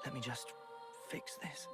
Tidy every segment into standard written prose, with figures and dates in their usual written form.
Let me just fix this.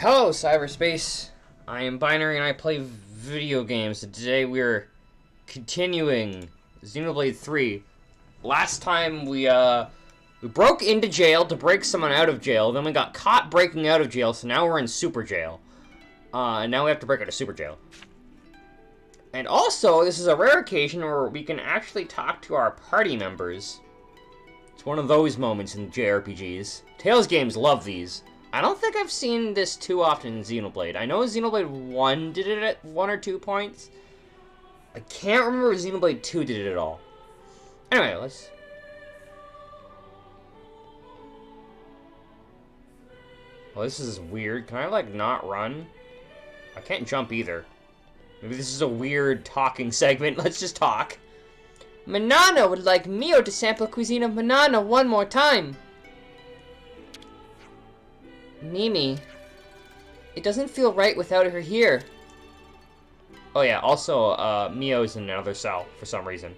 Hello, cyberspace. I am Binary and I play video games. And today we're continuing Xenoblade 3. Last time we broke into jail to break someone out of jail. Then we got caught breaking out of jail, so now we're in super jail. And now we have to break out of super jail. And also, this is a rare occasion where we can actually talk to our party members. It's one of those moments in JRPGs. Tales games love these. I don't think I've seen this too often in Xenoblade. I know Xenoblade 1 did it at 1 or 2 points. I can't remember if Xenoblade 2 did it at all. Anyway, let's... Well, this is weird. Can I, like, not run? I can't jump either. Maybe this is a weird talking segment. Let's just talk. Manana would like Mio to sample cuisine of Manana one more time. Mimi, it doesn't feel right without her here. Oh yeah, also, Mio's in another cell for some reason.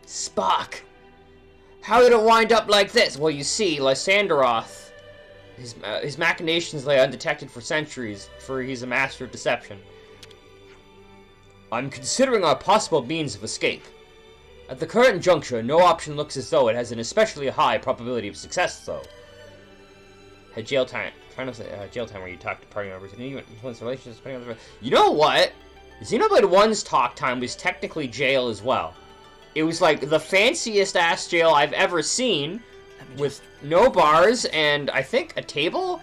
Spock! How did it wind up like this? Well, you see, Lysanderoth, his machinations lay undetected for centuries, for he's a master of deception. I'm considering our possible means of escape. At the current juncture, no option looks as though it has an especially high probability of success, though. Had jail time. Trying to say jail time where you talk to party members and even influence relationships depending on the. You know what? Xenoblade 1's talk time was technically jail as well. It was like the fanciest ass jail I've ever seen, with no bars and I think a table.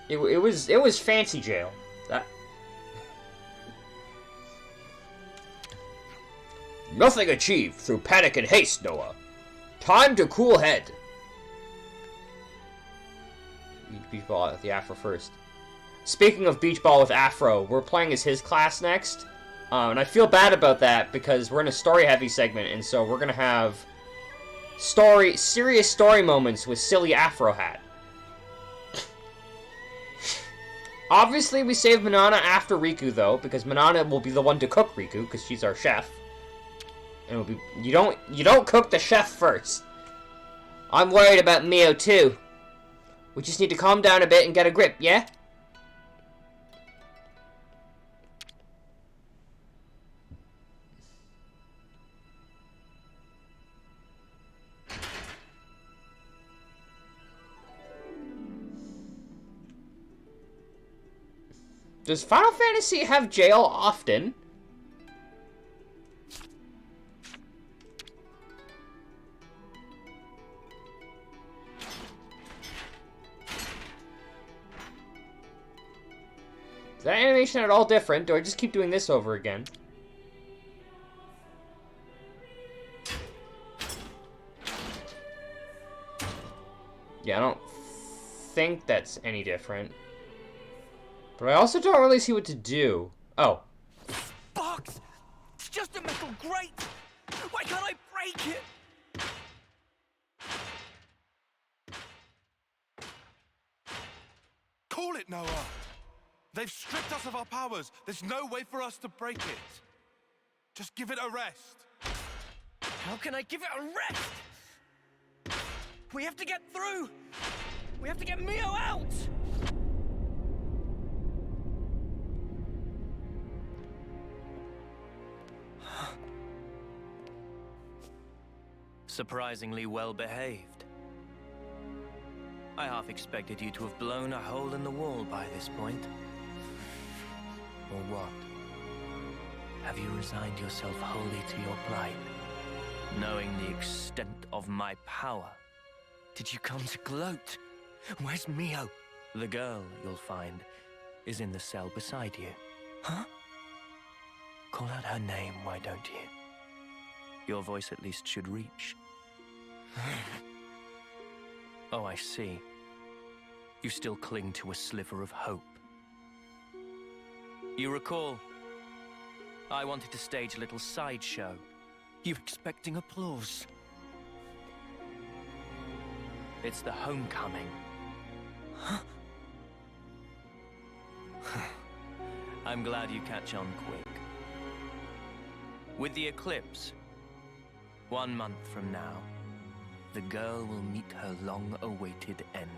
It was fancy jail. That. Nothing achieved through panic and haste, Noah. Time to cool head. Beach ball at the Afro first. Speaking of beach ball with Afro, we're playing as his class next, and I feel bad about that because we're in a story-heavy segment, and so we're gonna have serious story moments with silly Afro hat. Obviously, we save Manana after Riku though, because Manana will be the one to cook Riku because she's our chef, and it'll be you don't cook the chef first. I'm worried about Mio too. We just need to calm down a bit and get a grip, yeah? Does Final Fantasy have jail often? Is that animation at all different? Do I just keep doing this over again? Yeah, I don't think that's any different. But I also don't really see what to do. Oh. Box! It's just a metal grate! Why can't I break it? Call it, Noah! They've stripped us of our powers. There's no way for us to break it. Just give it a rest. How can I give it a rest? We have to get through! We have to get Mio out! Surprisingly well behaved. I half expected you to have blown a hole in the wall by this point. Or what? Have you resigned yourself wholly to your plight? Knowing the extent of my power, did you come to gloat? Where's Mio? The girl, you'll find, is in the cell beside you. Huh? Call out her name, why don't you? Your voice at least should reach. Oh, I see. You still cling to a sliver of hope. You recall, I wanted to stage a little sideshow. You expecting applause? It's the homecoming. Huh? I'm glad you catch on quick. With the eclipse, 1 month from now, the girl will meet her long-awaited end.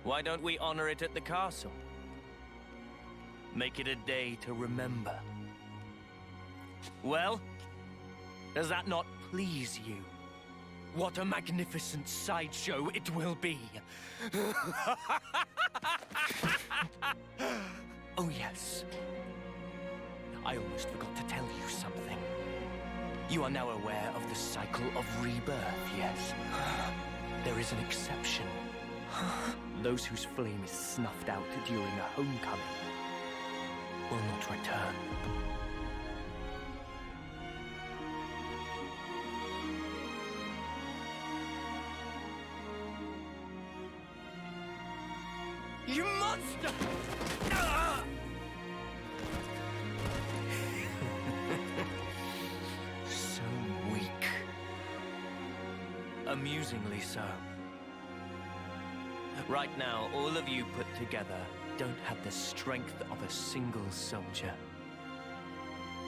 Why don't we honor it at the castle? Make it a day to remember. Well, does that not please you? What a magnificent sideshow it will be! Oh yes. I almost forgot to tell you something. You are now aware of the cycle of rebirth, yes? There is an exception. Those whose flame is snuffed out during a homecoming will not return. You monster! Ah! So weak. Amusingly so. Right now, all of you put together don't have the strength of a single soldier.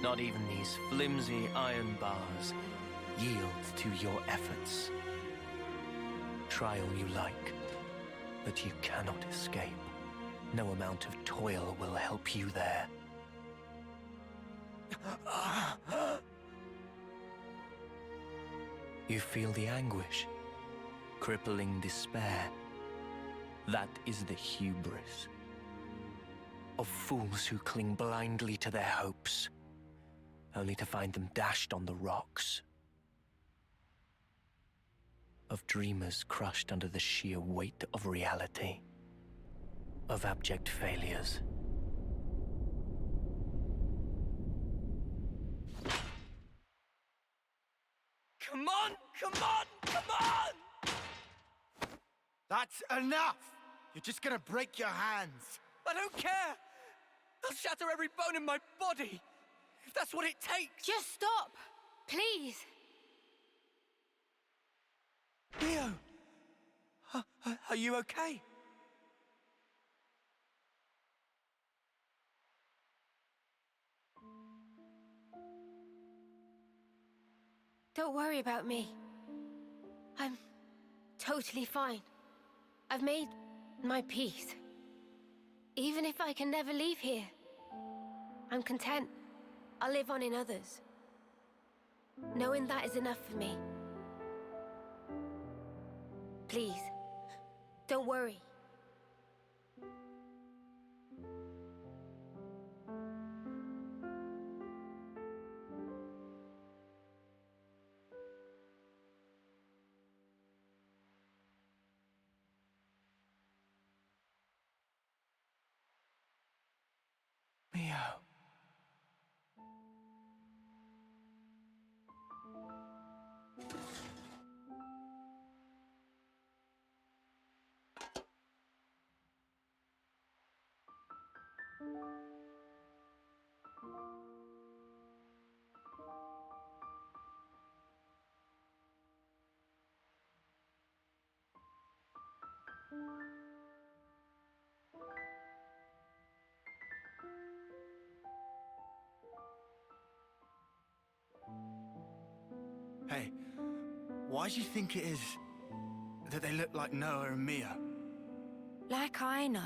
Not even these flimsy iron bars yield to your efforts. Try all you like, but you cannot escape. No amount of toil will help you there. You feel the anguish, crippling despair. That is the hubris of fools who cling blindly to their hopes, only to find them dashed on the rocks. Of dreamers crushed under the sheer weight of reality. Of abject failures. Come on! Come on! Come on! That's enough! You're just gonna break your hands. I don't care! I'll shatter every bone in my body, if that's what it takes! Just stop! Please! Leo! Are you okay? Don't worry about me. I'm totally fine. I've made my peace. Even if I can never leave here, I'm content. I'll live on in others. Knowing that is enough for me. Please, don't worry. Leo. Hey, why do you think it is that they look like Noah and Mia? Like I know.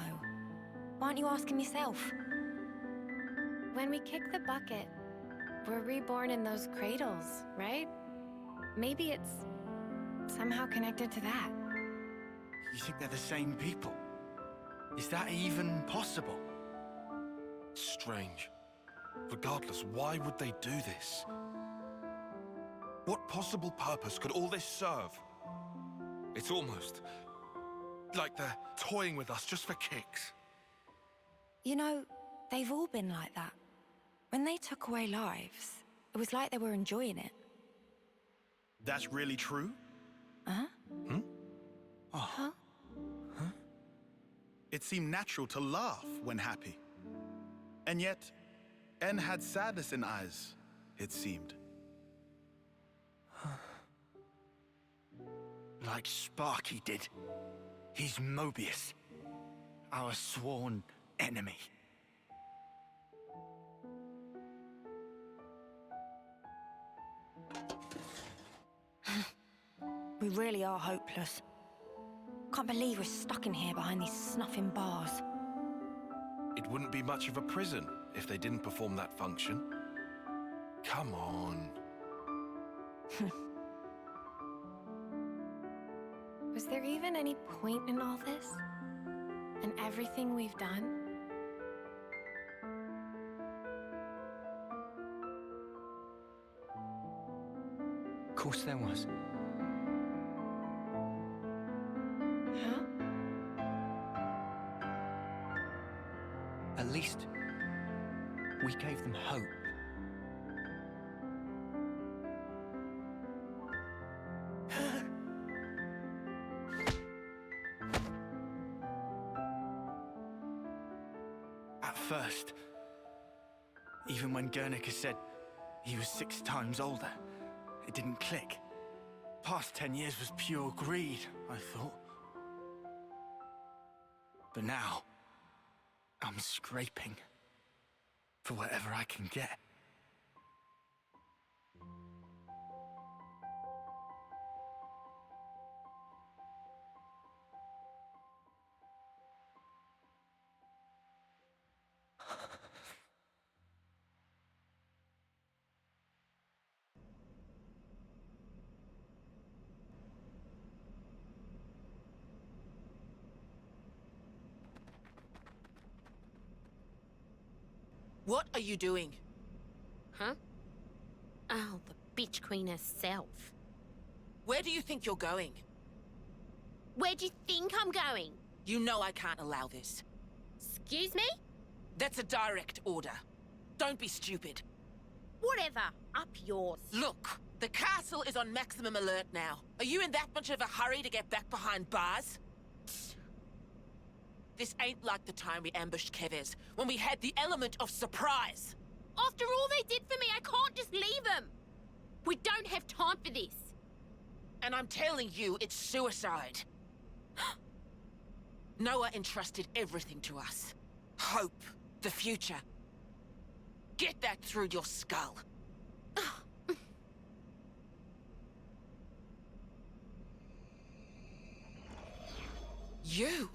Why aren't you asking yourself? When we kick the bucket, we're reborn in those cradles, right? Maybe it's somehow connected to that. You think they're the same people? Is that even possible? Strange. Regardless, why would they do this? What possible purpose could all this serve? It's almost like they're toying with us just for kicks. You know, they've all been like that. When they took away lives, it was like they were enjoying it. That's really true? Huh? Oh. Huh? It seemed natural to laugh when happy. And yet, N had sadness in eyes, it seemed. Like Sparky did. He's Mobius, our sworn enemy. We really are hopeless. Can't believe we're stuck in here behind these snuffing bars. It wouldn't be much of a prison if they didn't perform that function. Come on. Was there even any point in all this? And everything we've done? Of course there was. Huh? At least, we gave them hope. At first, even when Guernica said he was 6 times older, it didn't click. Past 10 years was pure greed, I thought. But now, I'm scraping for whatever I can get. What are you doing? Huh? Oh, the bitch queen herself. Where do you think you're going? Where do you think I'm going? You know I can't allow this. Excuse me? That's a direct order. Don't be stupid. Whatever. Up yours. Look, the castle is on maximum alert now. Are you in that much of a hurry to get back behind bars? This ain't like the time we ambushed Kevez, when we had the element of surprise. After all they did for me, I can't just leave them. We don't have time for this. And I'm telling you, it's suicide. Noah entrusted everything to us. Hope, the future. Get that through your skull. You?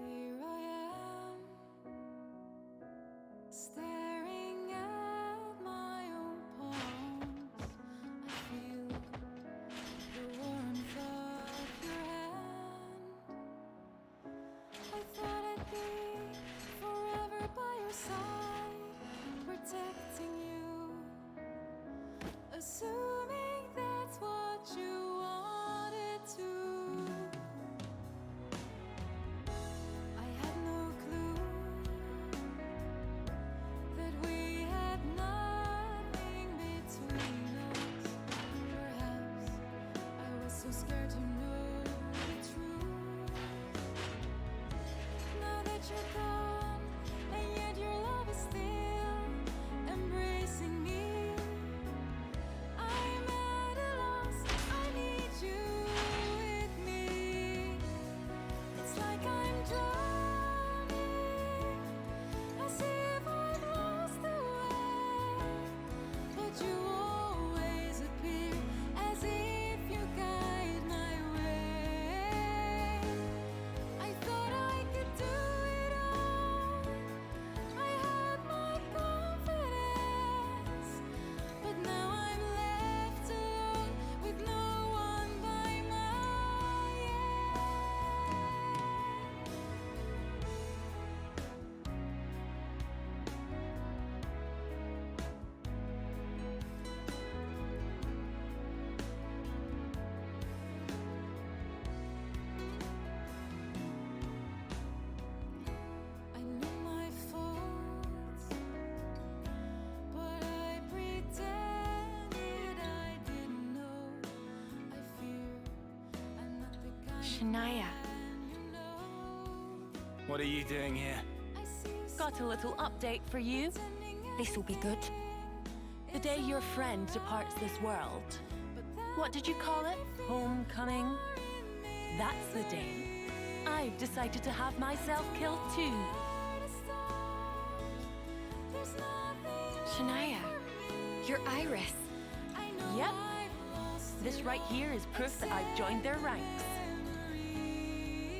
Here I am, staring at my own palms. I feel the warmth of your hand. I thought I'd be forever by your side, protecting you, assuming that's what you wanted to. I had no clue that we had nothing between us. Perhaps I was so scared to know the truth. Now that you're gone, and yet your love is still embracing me, I'm at a loss. I need you with me. It's like I'm drowning, as if I've lost the way. But you always appear, as if you guide my way. I thought I could do it all. I had my confidence, but now I'm left alone with no one by my I knew my faults, but I pretended I didn't know. I fear I'm not the kind of Shania, man you know. What are you doing here? I see you Got a little update for you. standing this'll be good. The day your friend departs this world. What did you call it? Homecoming? That's the day I've decided to have myself killed too. Shania, you're Iris. Yep. This right here is proof that I've joined their ranks.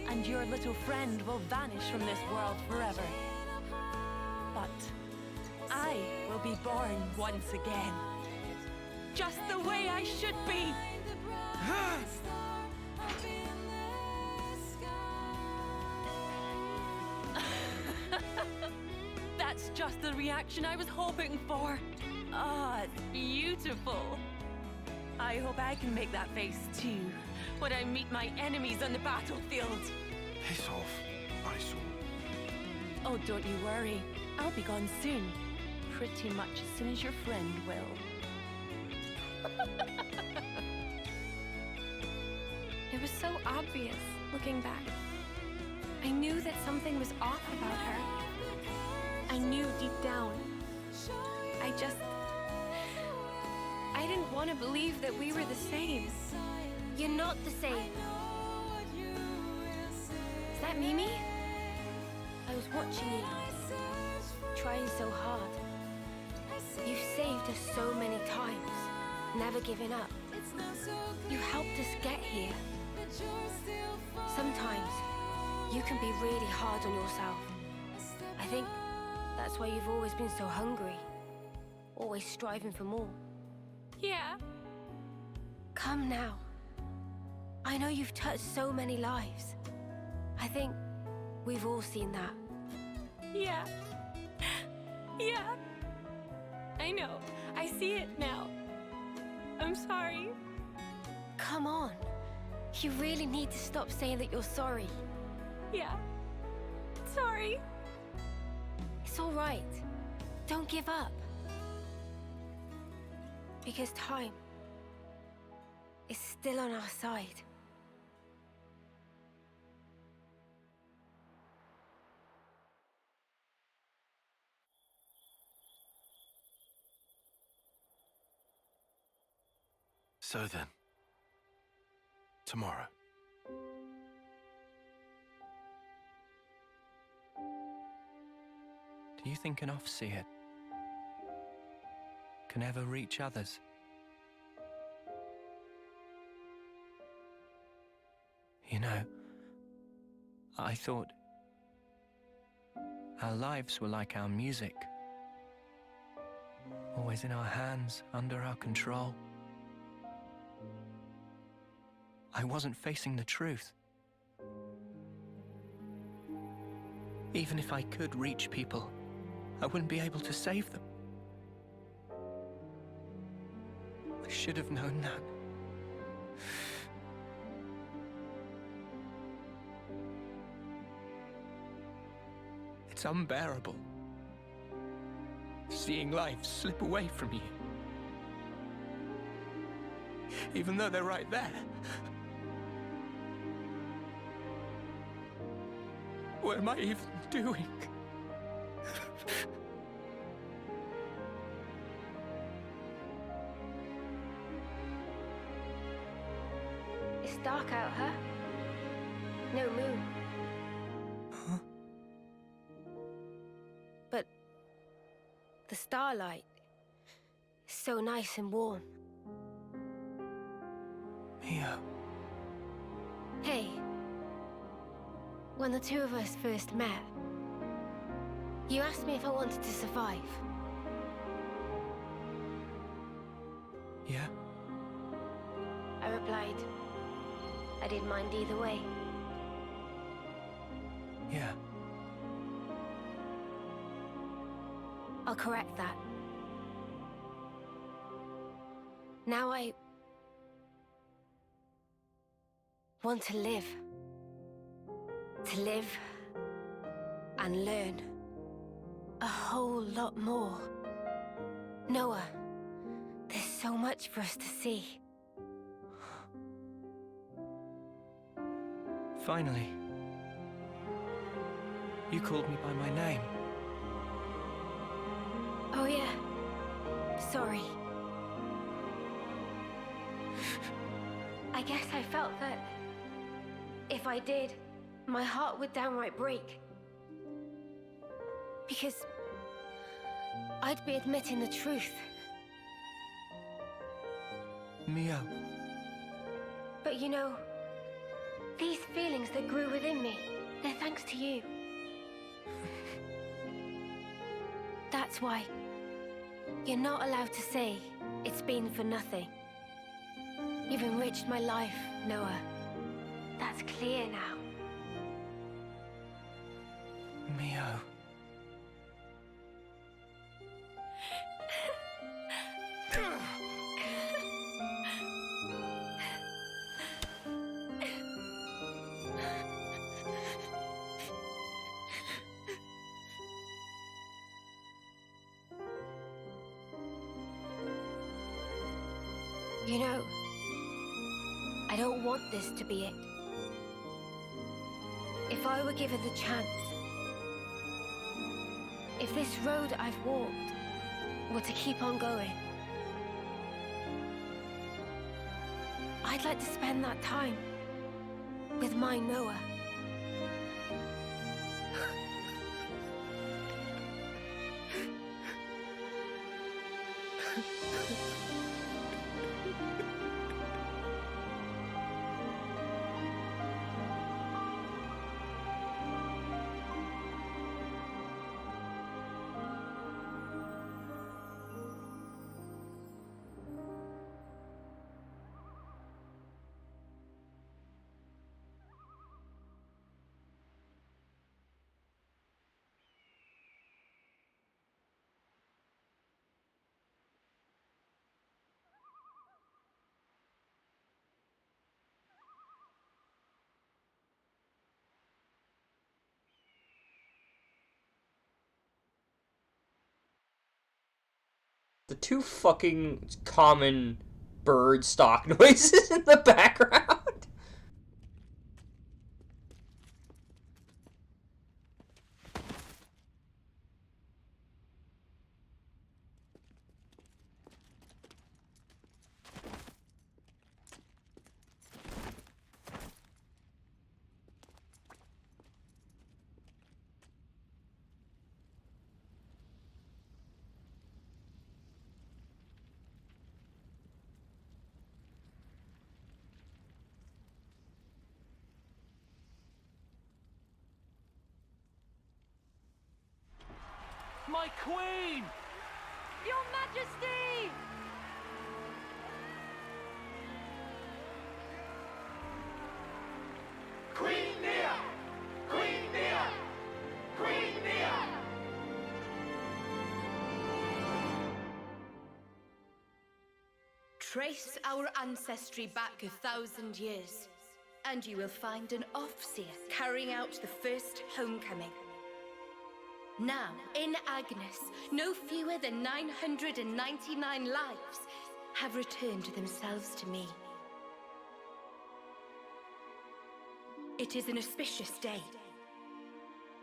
And your little friend will vanish from this world forever. But I will be born once again. Just the way I should be. That's just the reaction I was hoping for. Ah, it's beautiful. I hope I can make that face too when I meet my enemies on the battlefield. Piss off, eyesore. Oh, don't you worry. I'll be gone soon. Pretty much as soon as your friend will. It was so obvious, looking back. I knew that something was off about her. I knew deep down. I didn't want to believe that we were the same. You're not the same. Is that Mimi? I was watching you, trying so hard. You've saved us so many times, never giving up. You helped us get here. Sometimes, you can be really hard on yourself. I think that's why you've always been so hungry, always striving for more. Yeah. Come now. I know you've touched so many lives. I think we've all seen that. Yeah. Yeah. I know. I see it now. I'm sorry. Come on. You really need to stop saying that you're sorry. Yeah. Sorry. It's all right. Don't give up. Because time is still on our side. So then, tomorrow. Do you think an off-seer can ever reach others? You know, I thought our lives were like our music, always in our hands, under our control. I wasn't facing the truth. Even if I could reach people, I wouldn't be able to save them. I should have known that. It's unbearable, seeing life slip away from you. Even though they're right there. What am I even doing? It's dark out, huh? No moon. Huh? But the starlight is so nice and warm. Mia. Hey, when the two of us first met, you asked me if I wanted to survive. Yeah? I replied, I didn't mind either way. Yeah. I'll correct that. Now I want to live. To live and learn a whole lot more. Noah, there's so much for us to see. Finally. You called me by my name. Oh yeah, sorry. I guess I felt that if I did, my heart would downright break. Because I'd be admitting the truth. Mio. But you know, these feelings that grew within me, they're thanks to you. That's why you're not allowed to say it's been for nothing. You've enriched my life, Noah. That's clear now. Mio. You know, I don't want this to be it. If I were given the chance, if this road I've walked were to keep on going, I'd like to spend that time with my Noah. The two fucking common bird stock noises in the background. My queen! Your Majesty! Queen Nia! Queen Nia! Queen Nia! Trace our ancestry back 1,000 years, and you will find an Offseer carrying out the first homecoming. Now, in Agnes, no fewer than 999 lives have returned themselves to me. It is an auspicious day.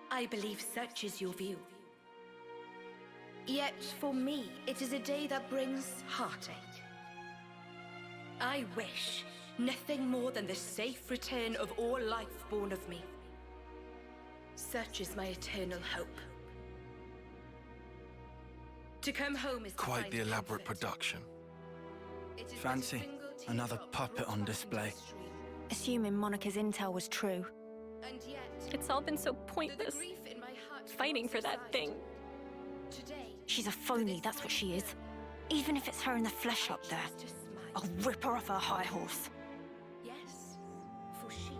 I believe such is your view. Yet, for me, it is a day that brings heartache. I wish nothing more than the safe return of all life born of me. Such is my eternal hope. To come home is Quite the elaborate production. Fancy another puppet on display. Assuming Monica's intel was true. And yet, It's all been so pointless, fighting for that thing. today, She's a phony, that's what she is. Even if it's her in the flesh up there, I'll rip her off her high horse. yes, for she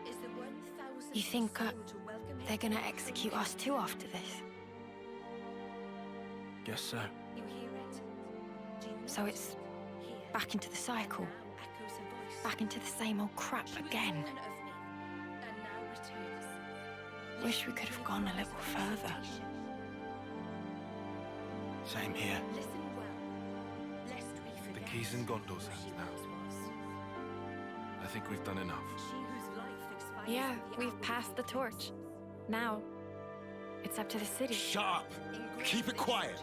is the 1,000th You think soul to welcome they're gonna execute us too after this? Guess so. You hear it? Do you So not it's hear? back into the cycle. Now echoes a voice. Back into the same old crap She was again. born of me, and now returns. Wish we could have gone a little further. Same here. Listen well, lest we The forget key's in Gondor's who hands she now. once was. I think we've done enough. She whose life expires Yeah, with the we've hour passed of the death. torch. Now, it's up to the city. Shut up! Keep it quiet!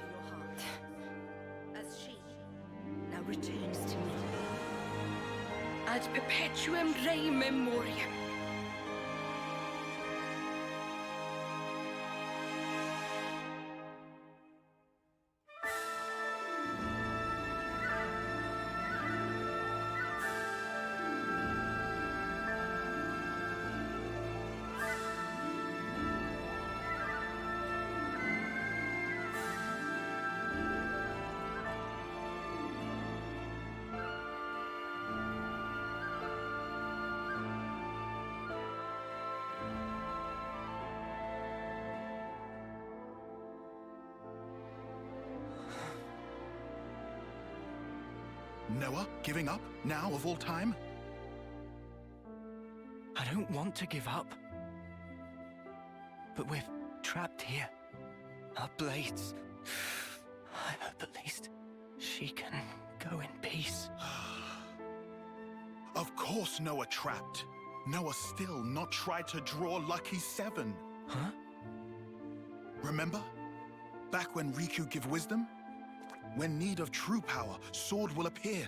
returns to me. Ad perpetuum rei memoriam. Noah, giving up now of all time? I don't want to give up. But we're trapped here. Our blades. I hope at least she can go in peace. Of course Noah trapped. Noah still not tried to draw Lucky 7. Huh? Remember? Back when Riku give wisdom? When need of true power, sword will appear.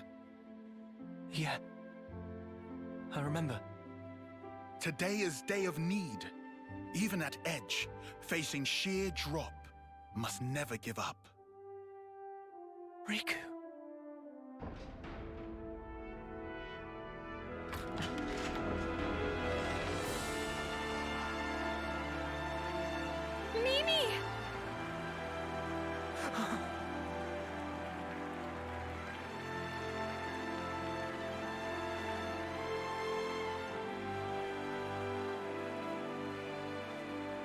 Yeah. I remember. Today is day of need. Even at edge, facing sheer drop, must never give up. Riku. Mimi!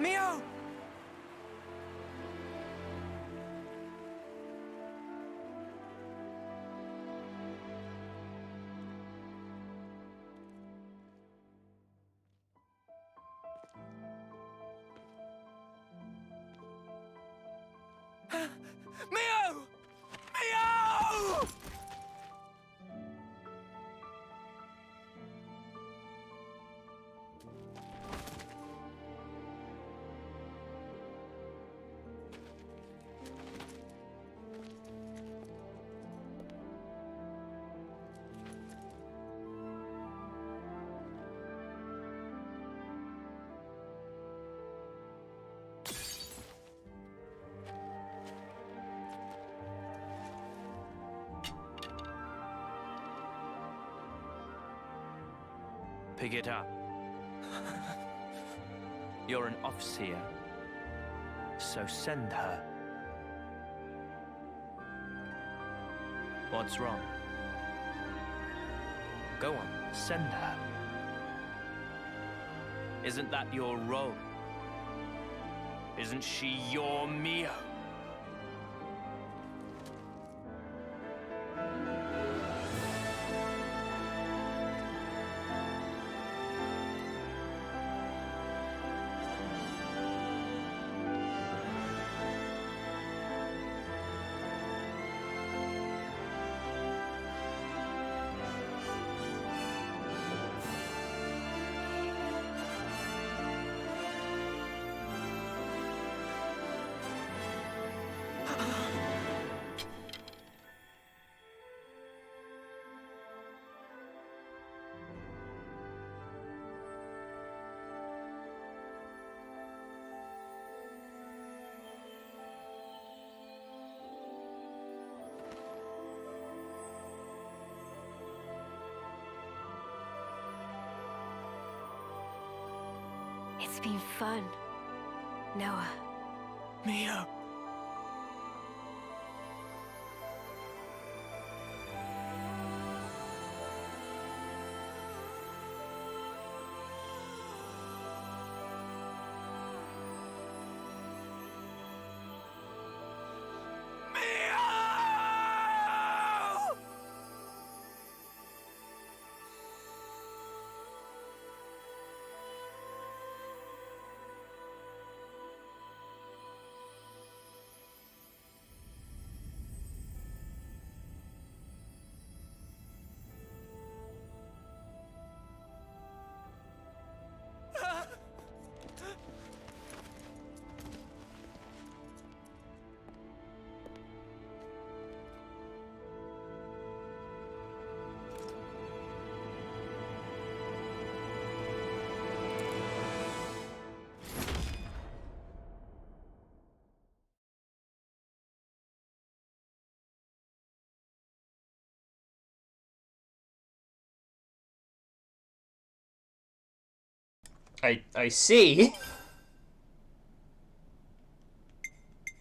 Mio! Mio! Mio! Pick it up. You're an Offseer, so send her. What's wrong? Go on, send her. Isn't that your role? Isn't she your Mio? It's been fun, Noah. Mio! I see.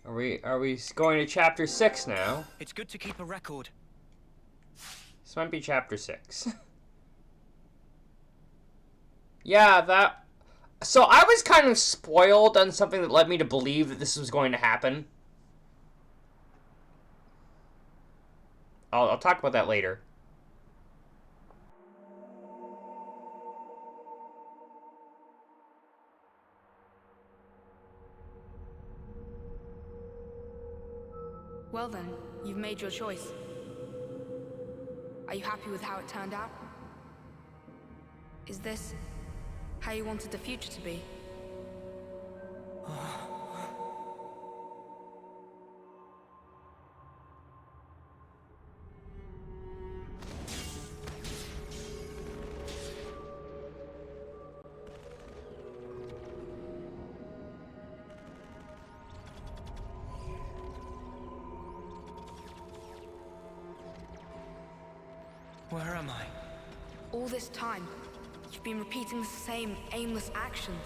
Are we going to chapter 6 now? It's good to keep a record. This might be chapter 6. Yeah, that... So I was kind of spoiled on something that led me to believe that this was going to happen. I'll talk about that later. Well then, you've made your choice. Are you happy with how it turned out? Is this how you wanted the future to be? Where am I? All this time, you've been repeating the same aimless actions.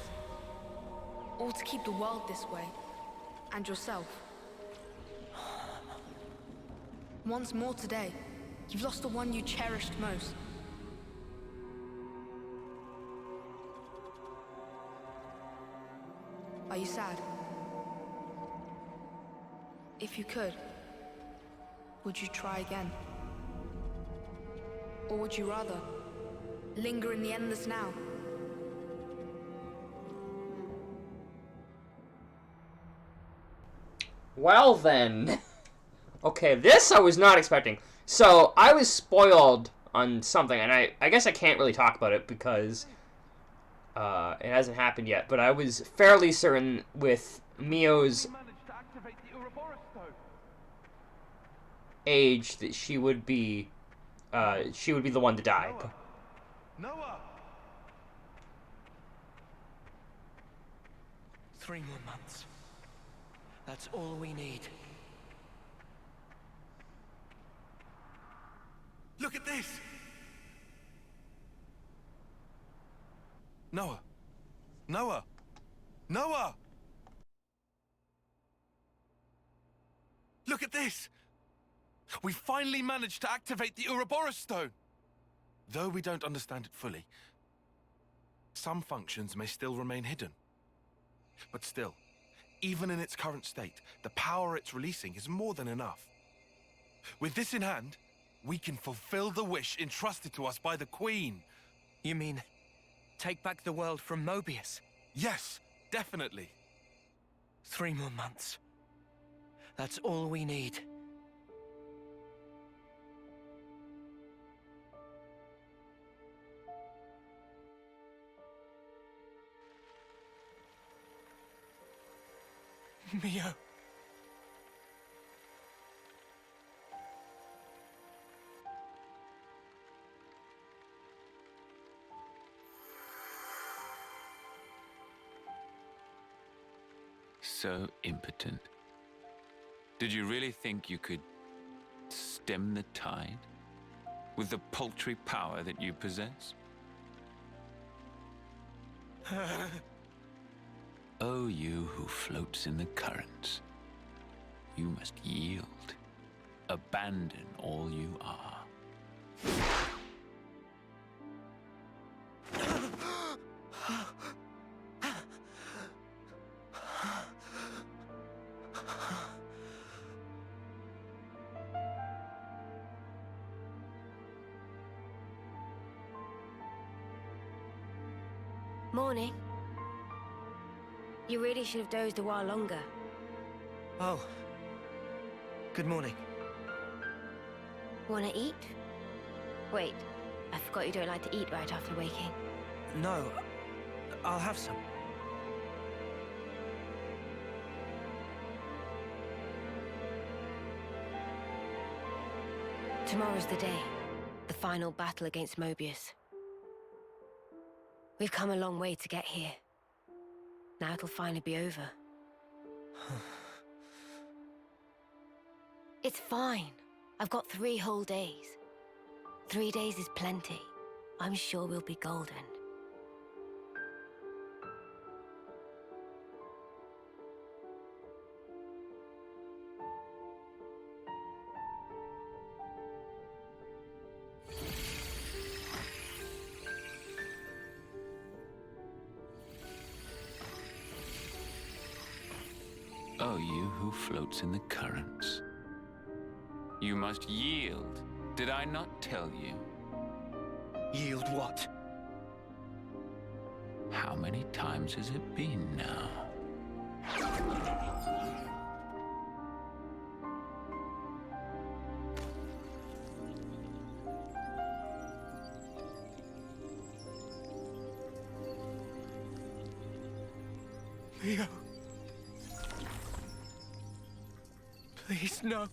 All to keep the world this way. And yourself. Once more today, you've lost the one you cherished most. Are you sad? If you could, would you try again? Or would you rather linger in the endless now? Well then. Okay, this I was not expecting. So, I was spoiled on something, and I guess I can't really talk about it because it hasn't happened yet, but I was fairly certain with Mio's age that she would be the one to die. Noah! 3 more months. That's all we need. Look at this! Noah! Noah! Noah! Look at this! We finally managed to activate the Ouroboros stone! Though we don't understand it fully, some functions may still remain hidden. But still, even in its current state, the power it's releasing is more than enough. With this in hand, we can fulfill the wish entrusted to us by the Queen. You mean, take back the world from Mobius? Yes, definitely. 3 more months. That's all we need. Mio. So impotent. Did you really think you could stem the tide with the paltry power that you possess? Oh, you who floats in the currents, you must yield, abandon all you are. Morning. You really should have dozed a while longer. Oh. Good morning. Wanna eat? Wait, I forgot you don't like to eat right after waking. No, I'll have some. Tomorrow's the day. The final battle against Mobius. We've come a long way to get here. Now it'll finally be over. It's fine. I've got 3 whole days. 3 days is plenty. I'm sure we'll be golden. O you who floats in the currents. You must yield. Did I not tell you? Yield what? How many times has it been now? Leo. Please, no.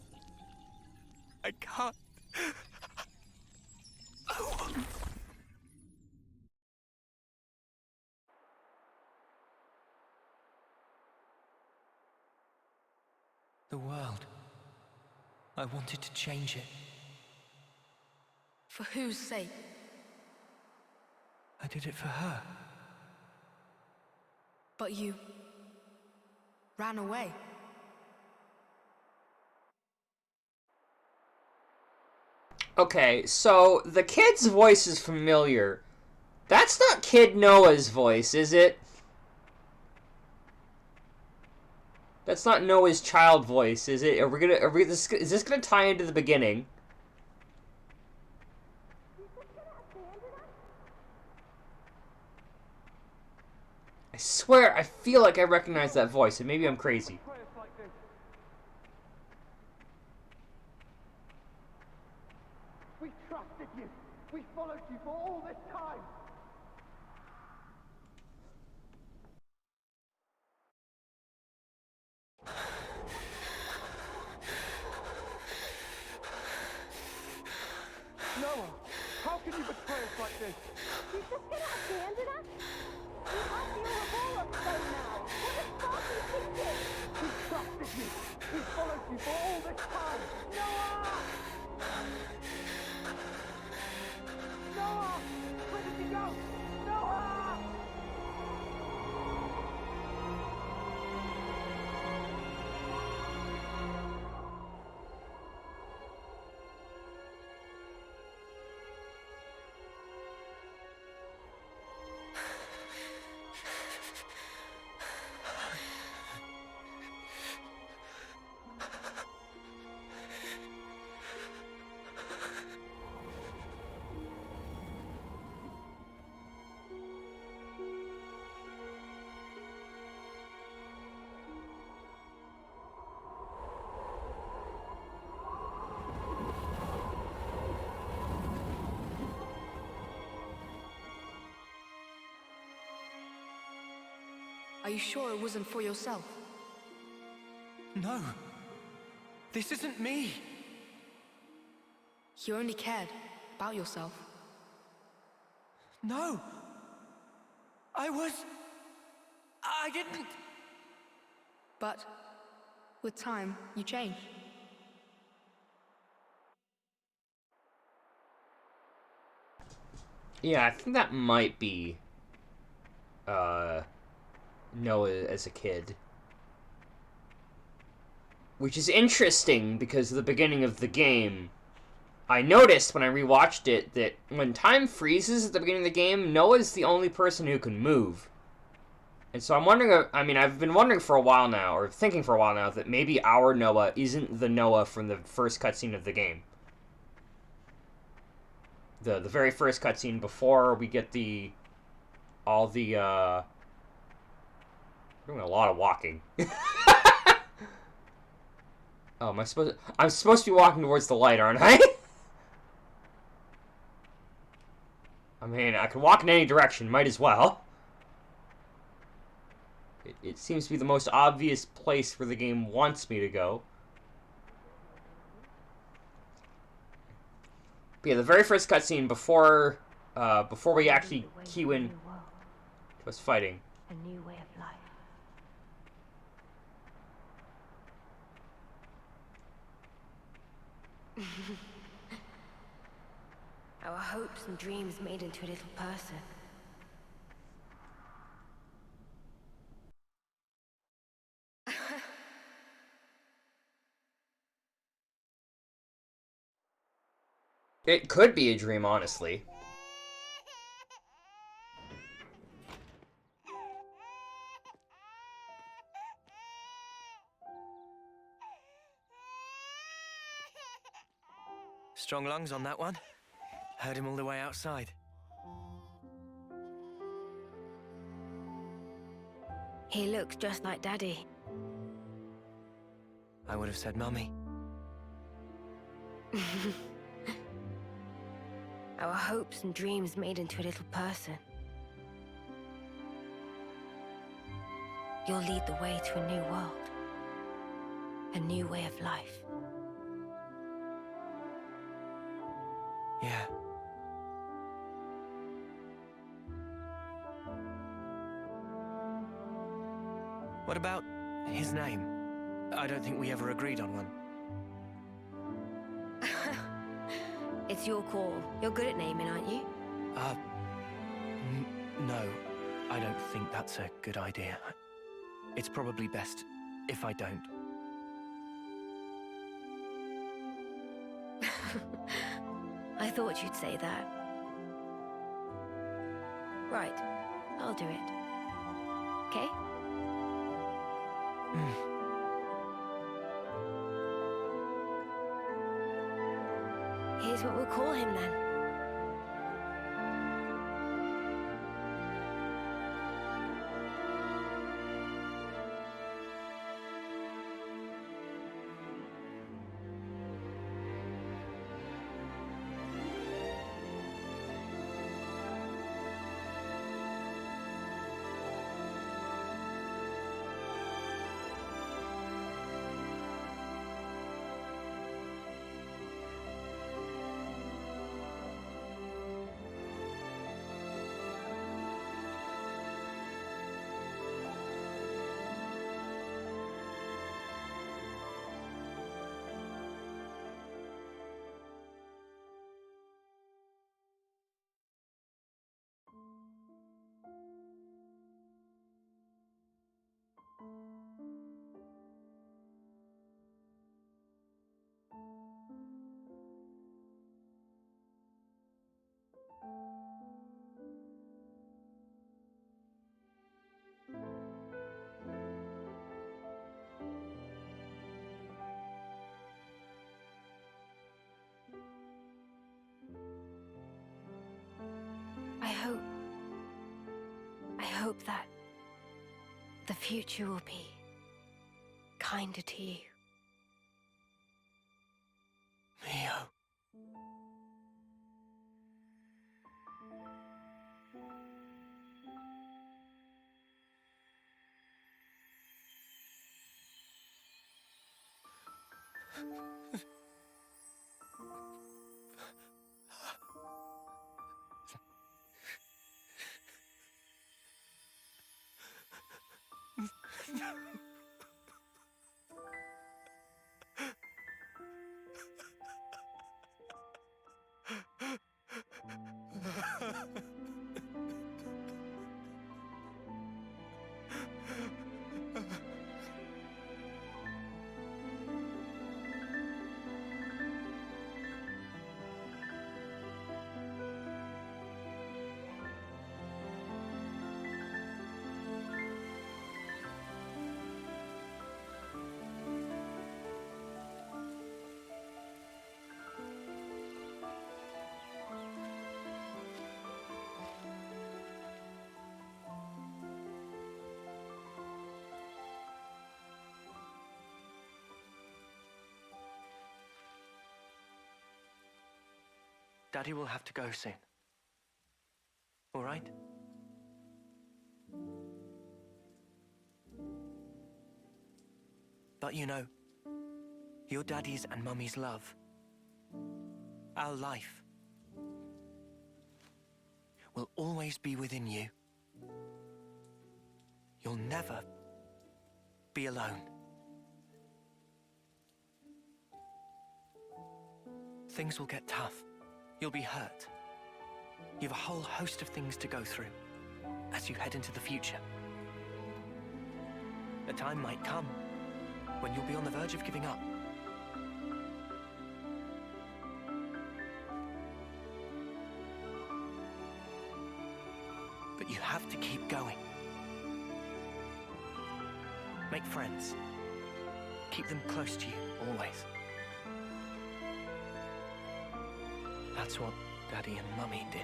I can't. The world. I wanted to change it. For whose sake? I did it for her. But you ran away. Okay, so the kid's voice is familiar. That's not Kid Noah's voice, is it? That's not Noah's child voice, is it? Is this gonna tie into the beginning? I swear, I feel like I recognize that voice, and maybe I'm crazy. We trusted you. We followed you for all this time. Noah, how can you betray us like this? You just gonna abandon us? We have the Ouroboros stone now. What a sparky thinking! We trusted you. We followed you for all this time. Noah! Noah! Where did you go? Noah! Are you sure it wasn't for yourself? No. This isn't me. You only cared about yourself. No. I didn't. But with time, you change. Yeah, I think that might be Noah as a kid. Which is interesting because at the beginning of the game, I noticed when I rewatched it that when time freezes at the beginning of the game, Noah's the only person who can move. And so I'm wondering, I've been wondering for a while now, or thinking for a while now, that maybe our Noah isn't the Noah from the first cutscene of the game. The very first cutscene before we get doing a lot of walking. Oh, I'm supposed to be walking towards the light, aren't I? I mean, I can walk in any direction, might as well. It seems to be the most obvious place where the game wants me to go. But yeah, the very first cutscene before we actually cue in to us fighting. A new way of life. Our hopes and dreams made into a little person. It could be a dream, honestly. Strong lungs on that one. Heard him all the way outside. He looks just like Daddy. I would have said Mummy. Our hopes and dreams made into a little person. You'll lead the way to a new world. A new way of life. Yeah. What about his name? I don't think we ever agreed on one. It's your call. You're good at naming, aren't you? No. I don't think that's a good idea. It's probably best if I don't. I thought you'd say that. Right. I'll do it. Okay? Here's what we'll call him then. I hope that the future will be kinder to you. Mio. Daddy will have to go soon. All right? But you know, your daddy's and mummy's love, our life, will always be within you. You'll never be alone. Things will get tough. You'll be hurt. You have a whole host of things to go through as you head into the future. A time might come when you'll be on the verge of giving up. But you have to keep going. Make friends. Keep them close to you, always. That's what Daddy and Mummy did.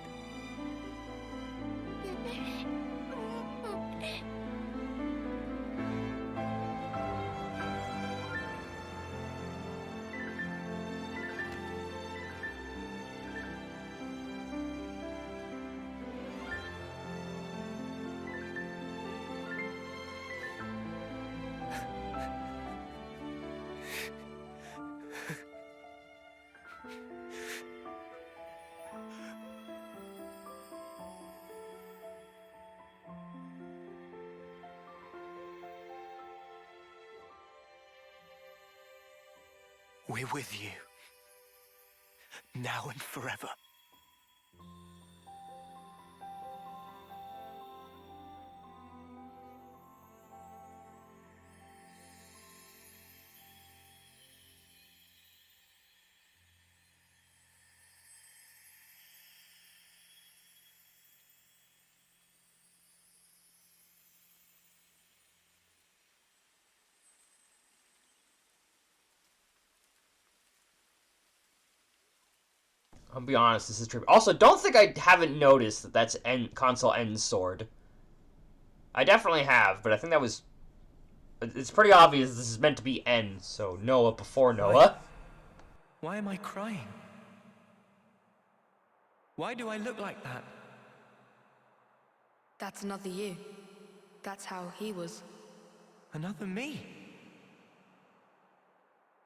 We're with you. Now and forever. I'll be honest, this is true. Also, don't think I haven't noticed that that's console N's sword. I definitely have, but I think that was... It's pretty obvious this is meant to be N, so Noah before Noah. Why am I crying? Why do I look like that? That's another you. That's how he was. Another me?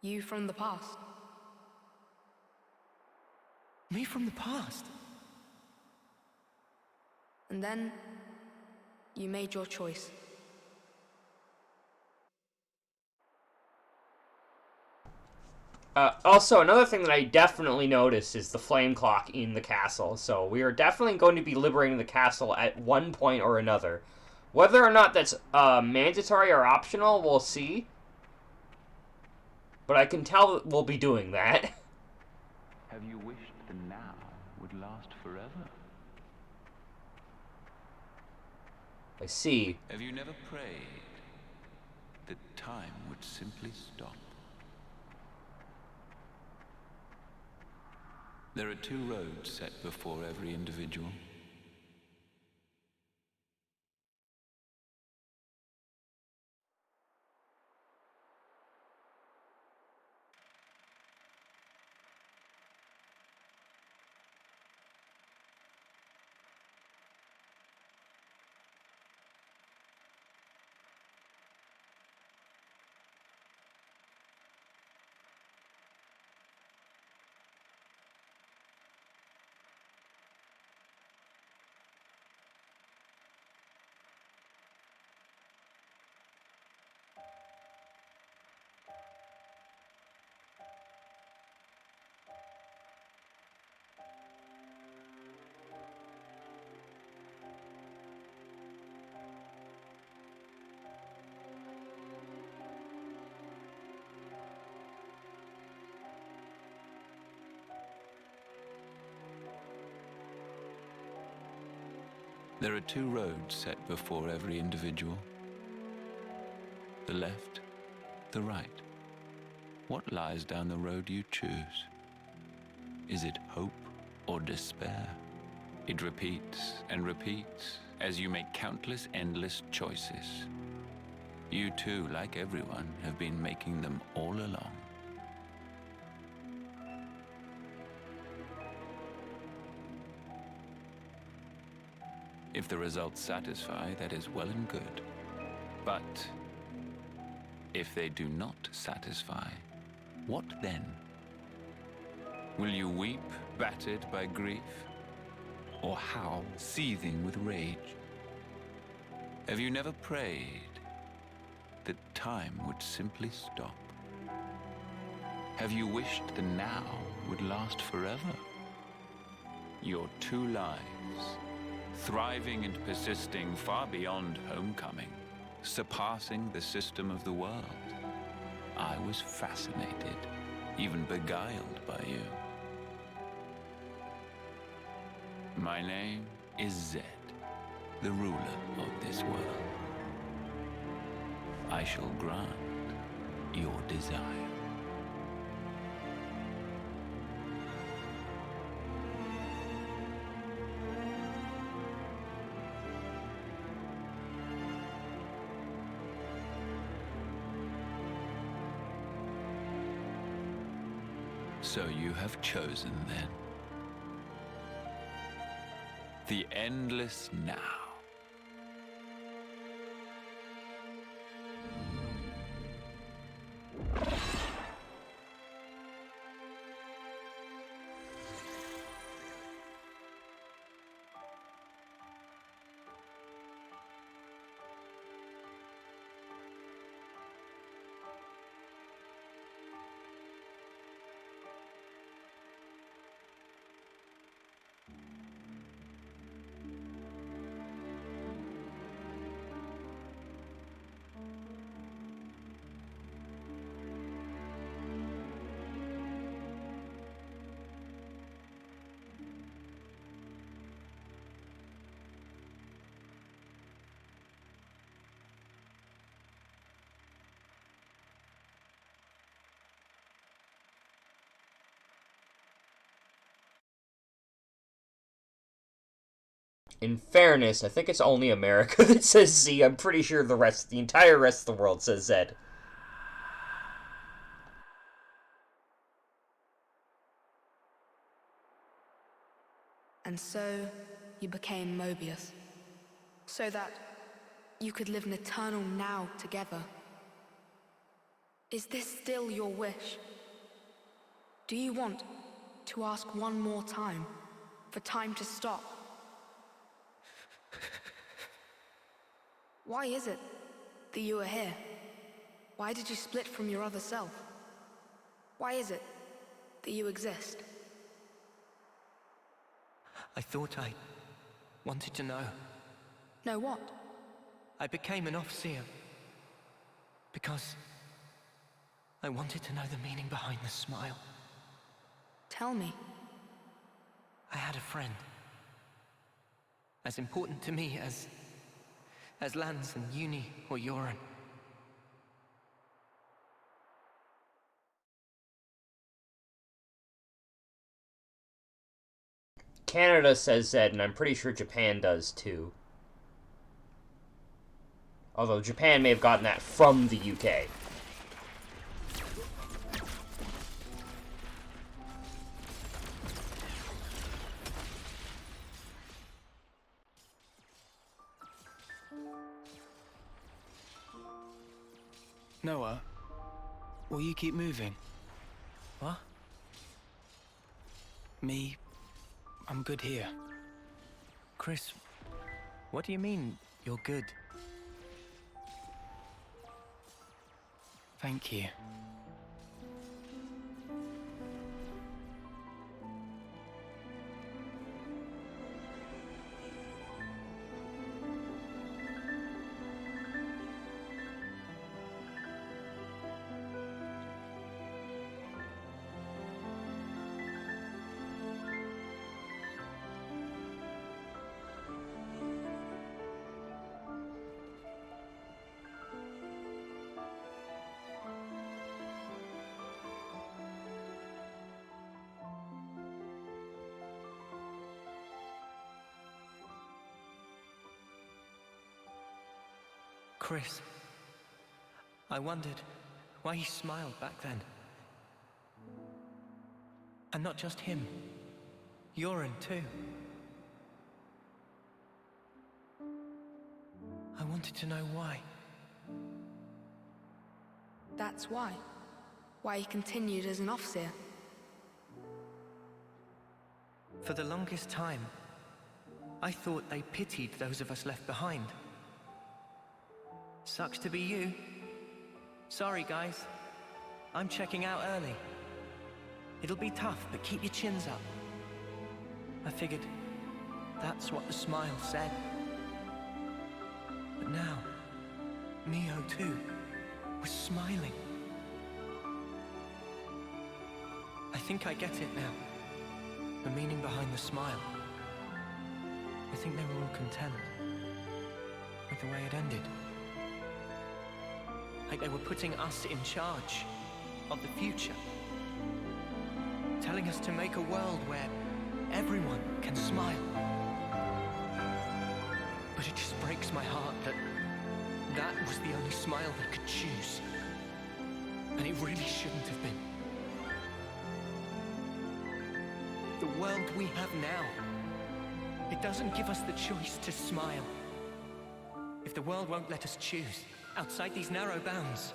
You from the past. Me from the past? And then, you made your choice. Also, another thing that I definitely noticed is the flame clock in the castle. So we are definitely going to be liberating the castle at one point or another. Whether or not that's mandatory or optional, we'll see. But I can tell that we'll be doing that. Have you wished the now would last forever? I see. Have you never prayed that time would simply stop? There are two roads set before every individual. There are two roads set before every individual. The left, the right. What lies down the road you choose? Is it hope or despair? It repeats and repeats as you make countless endless choices. You too, like everyone, have been making them all along. If the results satisfy, that is well and good. But if they do not satisfy, what then? Will you weep, battered by grief, or howl, seething with rage? Have you never prayed that time would simply stop? Have you wished the now would last forever? Your two lives, thriving and persisting far beyond homecoming, surpassing the system of the world. I was fascinated, even beguiled by you. My name is Zed, the ruler of this world. I shall grant your desire. So you have chosen, then. The endless now. In fairness, I think it's only America that says Z. I'm pretty sure the entire rest of the world says Z. And so, you became Mobius. So that you could live an eternal now together. Is this still your wish? Do you want to ask one more time, for time to stop? Why is it that you are here? Why did you split from your other self? Why is it that you exist? I thought I wanted to know. Know what? I became an Overseer because I wanted to know the meaning behind the smile. Tell me. I had a friend. As important to me as Lance and Uni or Yoren. Canada says Z, and I'm pretty sure Japan does too. Although Japan may have gotten that from the UK. Noah, will you keep moving? What? Me, I'm good here. Chris, what do you mean, you're good? Thank you. Chris, I wondered why he smiled back then. And not just him. Yoren too. I wanted to know why. That's why. Why he continued as an Overseer. For the longest time, I thought they pitied those of us left behind. Sucks to be you. Sorry, guys. I'm checking out early. It'll be tough, but keep your chins up. I figured that's what the smile said. But now, Mio too was smiling. I think I get it now. The meaning behind the smile. I think they were all content with the way it ended. Like they were putting us in charge of the future. Telling us to make a world where everyone can smile. But it just breaks my heart that that was the only smile they could choose. And it really shouldn't have been. world we have now. It doesn't give us the choice to smile. If the world won't let us choose, outside these narrow bounds,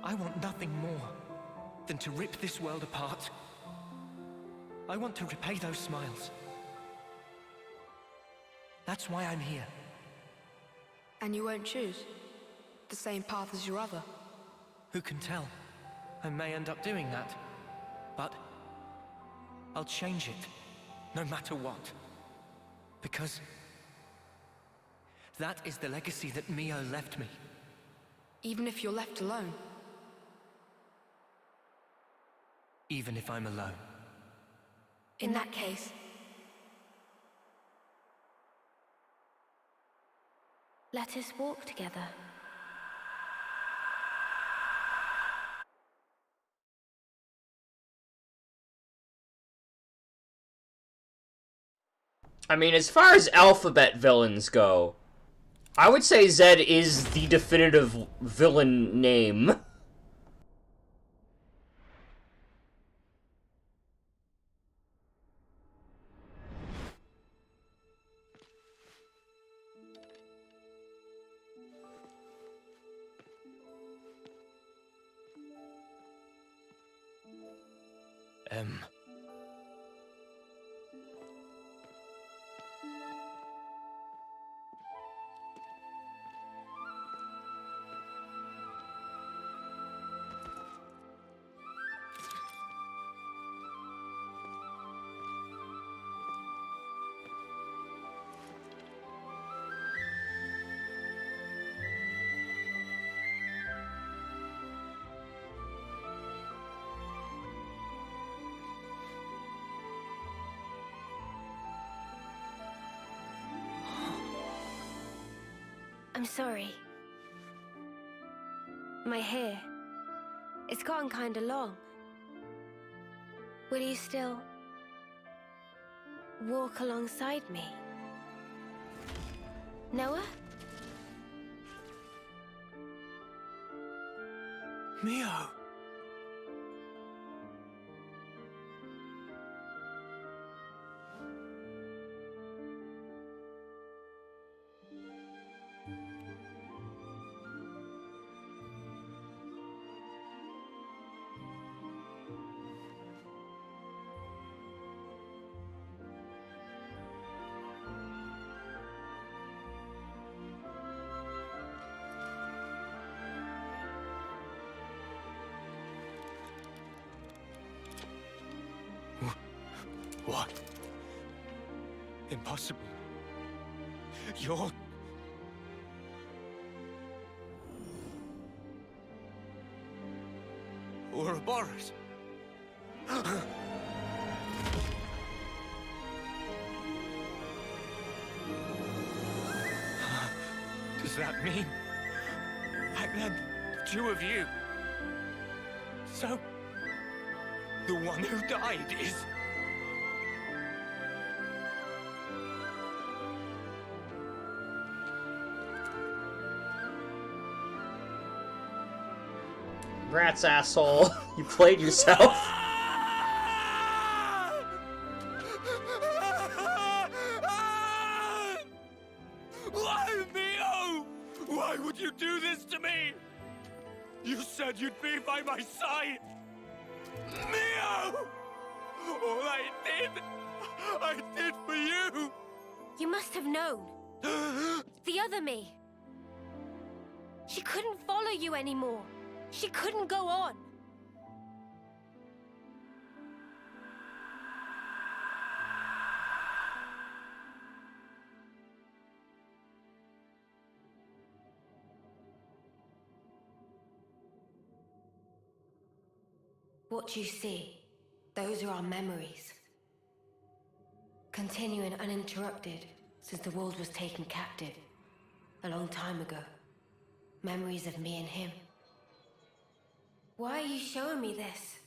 I want nothing more than to rip this world apart. I want to repay those smiles. That's why I'm here. And you won't choose the same path as your other? Who can tell? I may end up doing that. But I'll change it, no matter what. Because that is the legacy that Mio left me. Even if you're left alone? Even if I'm alone. In that case, let us walk together. I mean, as far as alphabet villains go, I would say Zed is the definitive villain name. I'm sorry. My hair, it's gotten kinda long. Will you still walk alongside me? Noah? Mio! What? Impossible. You're... Ouroboros. Does that mean I meant the two of you? So, the one who died is... Rats, asshole. You played yourself. Why, Mio? Why would you do this to me? You said you'd be by my side. Mio! All I did for you. You must have known. The other me. She couldn't follow you anymore. She couldn't go on. What you see, those are our memories. Continuing uninterrupted since the world was taken captive a long time ago. Memories of me and him. Why are you showing me this?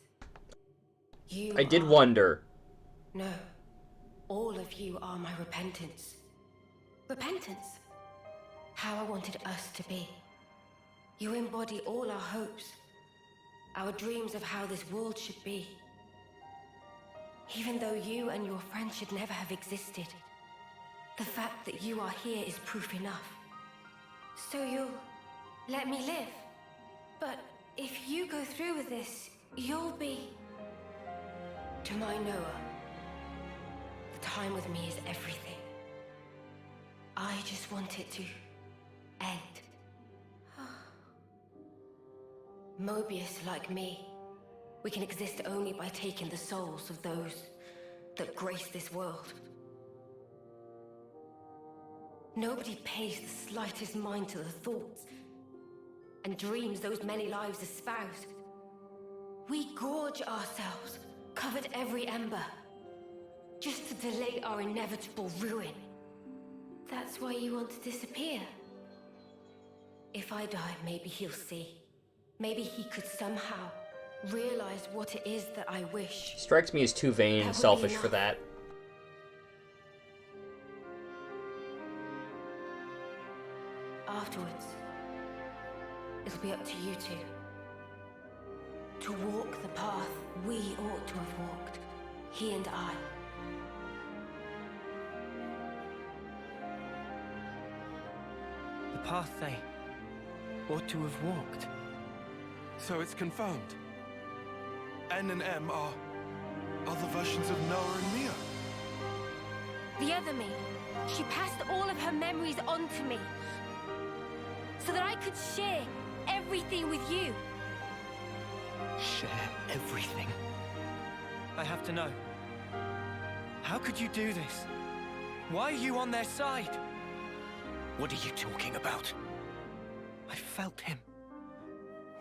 I did wonder. No. All of you are my repentance. Repentance? How I wanted us to be. You embody all our hopes. Our dreams of how this world should be. Even though you and your friend should never have existed, the fact that you are here is proof enough. So you'll let me live. But if you go through with this, you'll be... To my Noah, the time with me is everything. I just want it to end. Mobius, like me, we can exist only by taking the souls of those that grace this world. Nobody pays the slightest mind to the thoughts and dreams those many lives espouse. We gorge ourselves, covered every ember, just to delay our inevitable ruin. That's why you want to disappear. If I die, maybe he'll see. Maybe he could somehow realize what it is that I wish. Strikes me as too vain and selfish for that. Afterwards, it'll be up to you two. To walk the path we ought to have walked, he and I. The path they ought to have walked. So it's confirmed. N and M are other versions of Noah and Mia. The other me, she passed all of her memories on to me, so that I could share everything with you. Share everything. I have to know. How could you do this? Why are you on their side? What are you talking about? I felt him.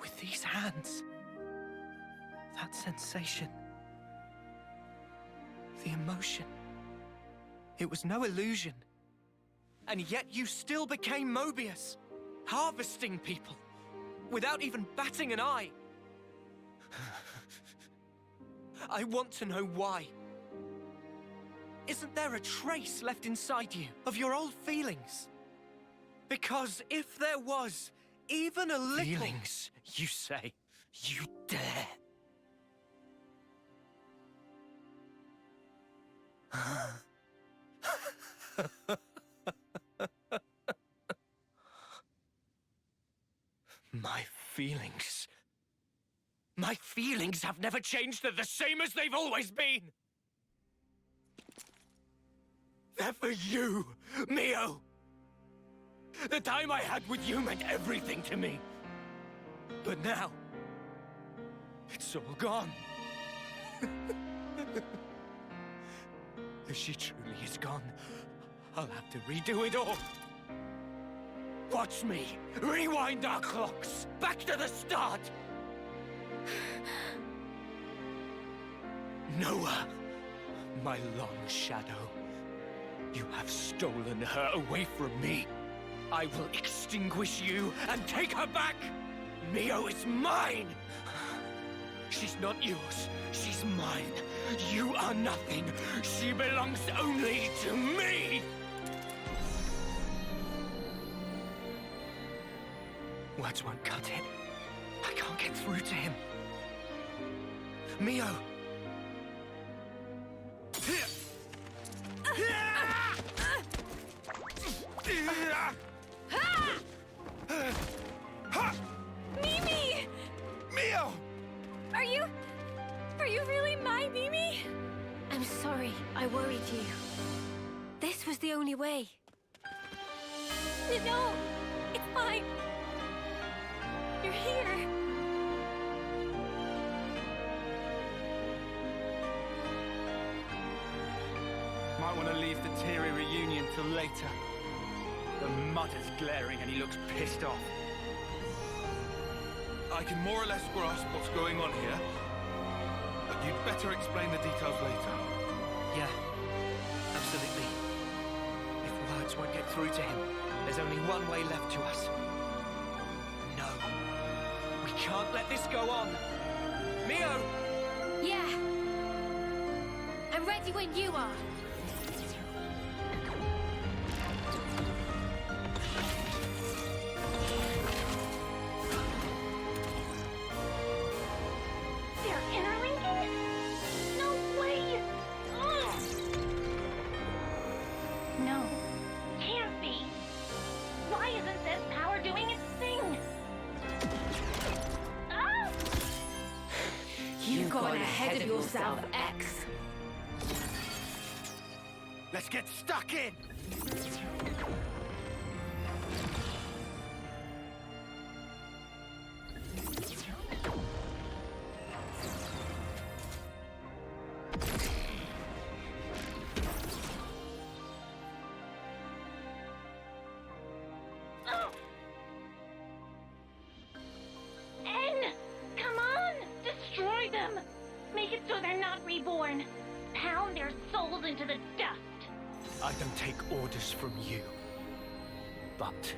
With these hands. That sensation. The emotion. It was no illusion. And yet you still became Mobius. Harvesting people. Without even batting an eye. I want to know why. Isn't there a trace left inside you of your old feelings? Because if there was even a little... Feelings, you say? You dare? My feelings... My feelings have never changed. They're the same as they've always been. They're for you, Mio. The time I had with you meant everything to me. But now, it's all gone. If she truly is gone, I'll have to redo it all. Watch me rewind our clocks back to the start. Noah, my long shadow, you have stolen her away from me. I will extinguish you and take her back! Mio is mine! She's not yours, she's mine. You are nothing. She belongs only to me! Words won't cut it. I can't get through to him. Mio! Mimi! Mio! Are you really my Mimi? I'm sorry, I worried you. This was the only way. No, it's fine. You're here. Might want to leave the teary reunion till later. The mud is glaring and he looks pissed off. I can more or less grasp what's going on here, but you'd better explain the details later. Yeah, absolutely. If words won't get through to him, there's only one way left to us. No. We can't let this go on. Mio! Yeah. I'm ready when you are. They're interlinking? No way! doing its thing. Ah! You've gone ahead of yourself, X. Let's get stuck in! N! Come on! Destroy them! Make it so they're not reborn. Pound their souls into the dust. I don't take orders from you. But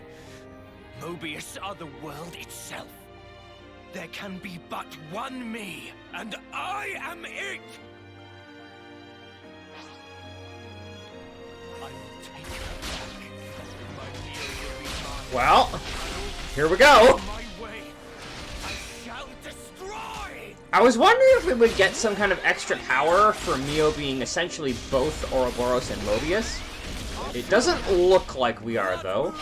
Mobius are the world itself. There can be but one me, and I am it! I will take her back. My Neo will be mine. Well, here we go. My way, I shall destroy! I was wondering if we would get some kind of extra power for Mio being essentially both Ouroboros and Mobius. It doesn't look like we are, though.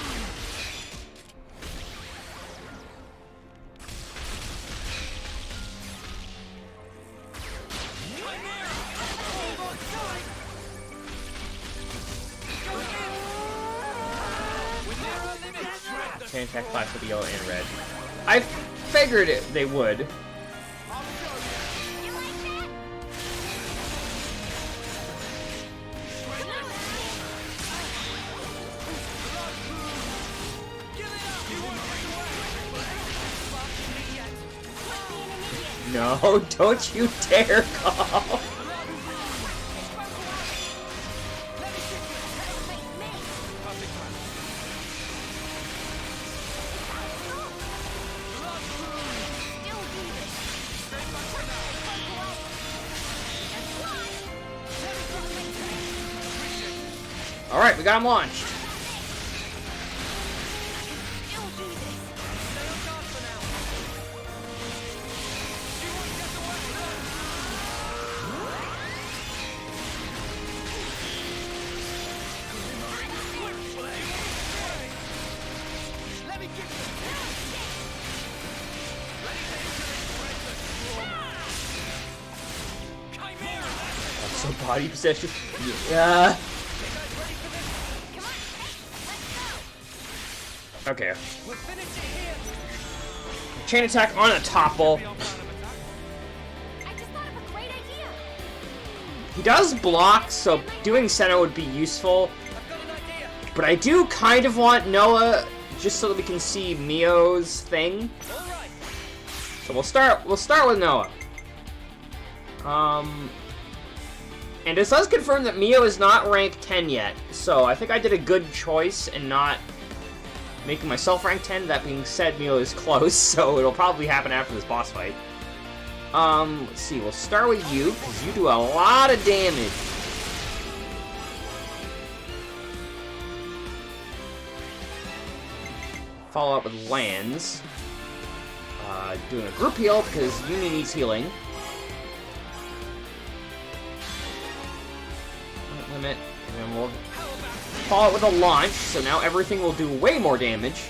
Chain attack flash with yellow and red. I figured they would. No, don't you dare call. Alright, we got him launched. So body possession. Yeah. Okay. Chain attack on a topple. He does block, so doing Senna would be useful. But I do kind of want Noah, just so that we can see Mio's thing. So we'll start with Noah. And this does confirm that Mio is not rank 10 yet, so I think I did a good choice in not making myself rank 10. That being said, Mio is close, so it'll probably happen after this boss fight. Let's see, we'll start with you, because you do a lot of damage. Follow up with Lands. Doing a group heal, because Uni needs healing. Limit, and then we'll follow it with a launch, so now everything will do way more damage.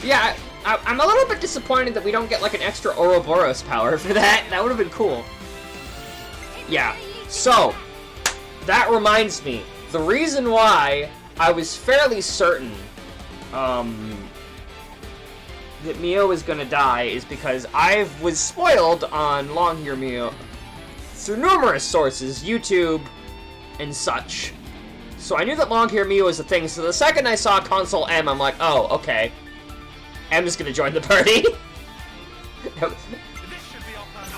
Yeah, I'm a little bit disappointed that we don't get like an extra Ouroboros power for that. That would have been cool. Yeah, so that reminds me, the reason why I was fairly certain that Mio is gonna die is because I was spoiled on Long Hair Mio through numerous sources, YouTube and such. So I knew that Long Hair Mio was a thing, so the second I saw Console M, I'm like, oh, okay. M is gonna join the party.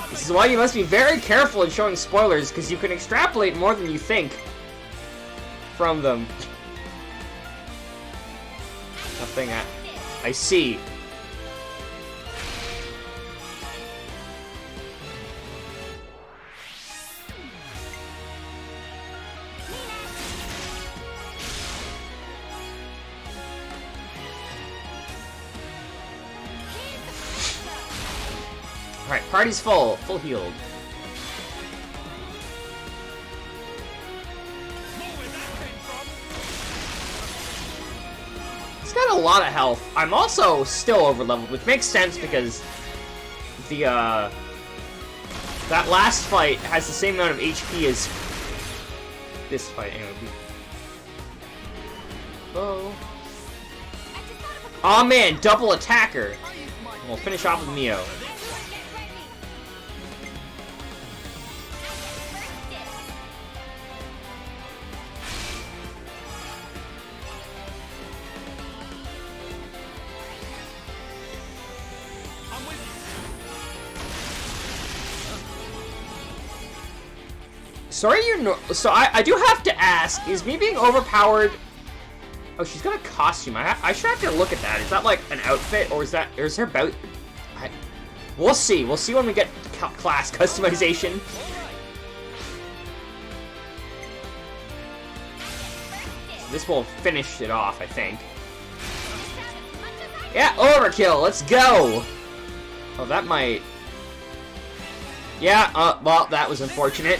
This is why you must be very careful in showing spoilers, because you can extrapolate more than you think from them. Nothing I see. Alright, party's full healed. a lot of health. I'm also still overleveled, which makes sense because the that last fight has the same amount of HP as this fight. Anyway. Oh. Oh man, double attacker. We'll finish off with Mio. Sorry, so I do have to ask, is me being overpowered? Oh, she's got a costume. I should have to look at that. Is that like an outfit, or is her about? We'll see. We'll see when we get class customization. This will finish it off, I think. Yeah, overkill. Let's go. Oh, that might. Yeah. Well, that was unfortunate.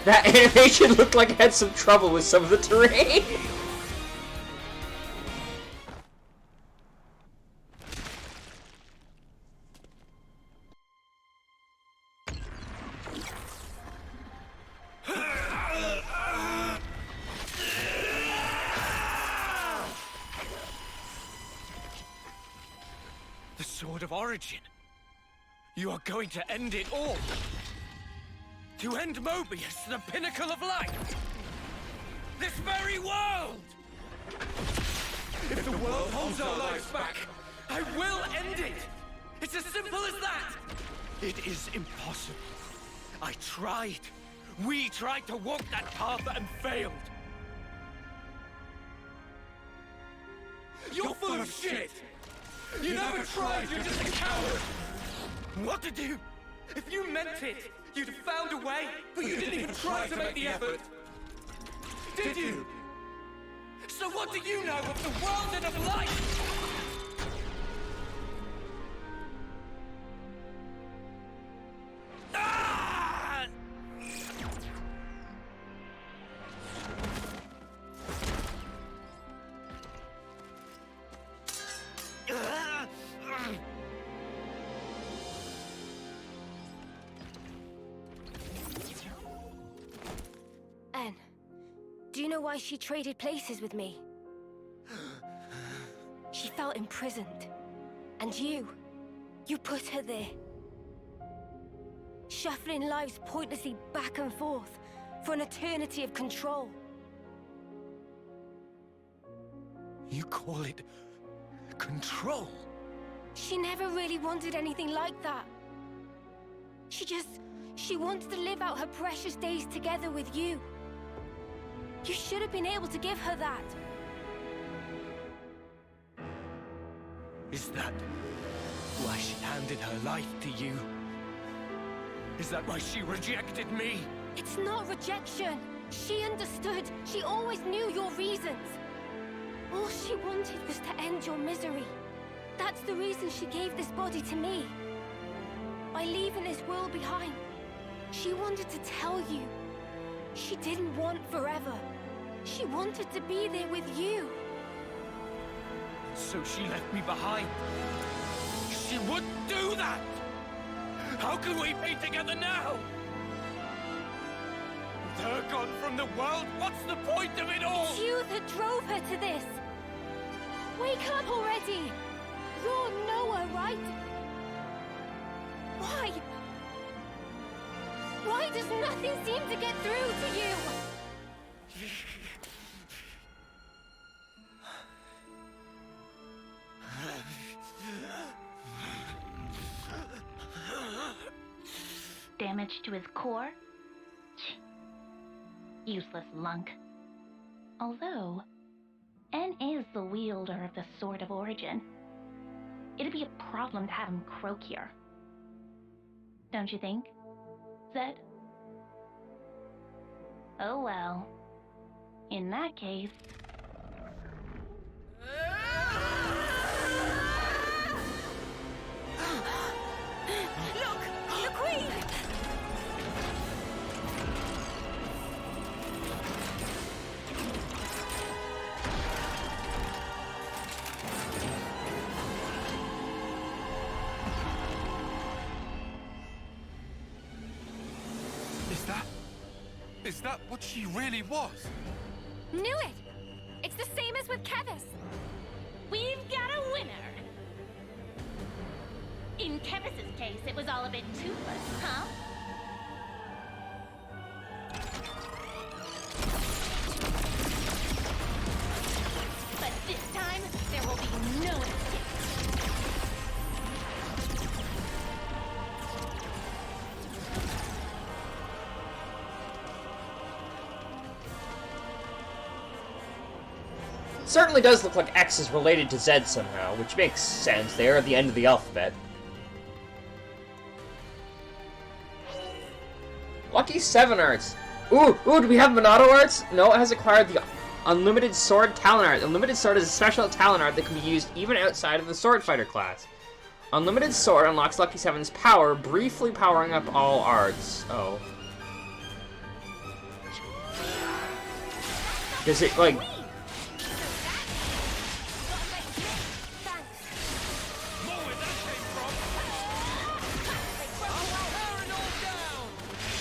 That animation looked like it had some trouble with some of the terrain. The Sword of Origin. You are going to end it all. To end Mobius, the pinnacle of life! This very world! If the world holds our lives back, I will end it! It's as simple as that! It is impossible. I tried. We tried to walk that path and failed. You're full of shit! You never tried, you're just a coward! What to do? If you meant it, you'd have found a way, but you didn't even try to make the effort. Did you? So what do you know of the world and of life? Ah! Anne, do you know why she traded places with me? She felt imprisoned. And you put her there. Shuffling lives pointlessly back and forth for an eternity of control. You call it control? She never really wanted anything like that. She wanted to live out her precious days together with you. You should have been able to give her that. Is that why she handed her life to you? Is that why she rejected me? It's not rejection. She understood. She always knew your reasons. All she wanted was to end your misery. That's the reason she gave this body to me. By leaving this world behind, she wanted to tell you. She didn't want forever. She wanted to be there with you. So she left me behind. She wouldn't do that! How can we be together now? With her gone from the world, what's the point of it all? It's you that drove her to this. Wake up already! You're Noah, right? Why? Why does nothing seem to get through to you? Damage to his core? Useless lunk. Although, N is the wielder of the Sword of Origin. It'd be a problem to have him croak here. Don't you think, Zed? Oh well. In that case... Look! The Queen! Is that what she really was? Knew it! It's the same as with Kevis. We've got a winner. In Kevis's case, it was all a bit toothless, huh? But this time, there will be no escape. Certainly does look like X is related to Z somehow, which makes sense. They are at the end of the alphabet. Lucky 7 arts. Ooh, do we have Monado arts? No, it has acquired the Unlimited Sword Talent Art. Unlimited Sword is a special talent art that can be used even outside of the Sword Fighter class. Unlimited Sword unlocks Lucky 7's power, briefly powering up all arts. Oh. Does it, like...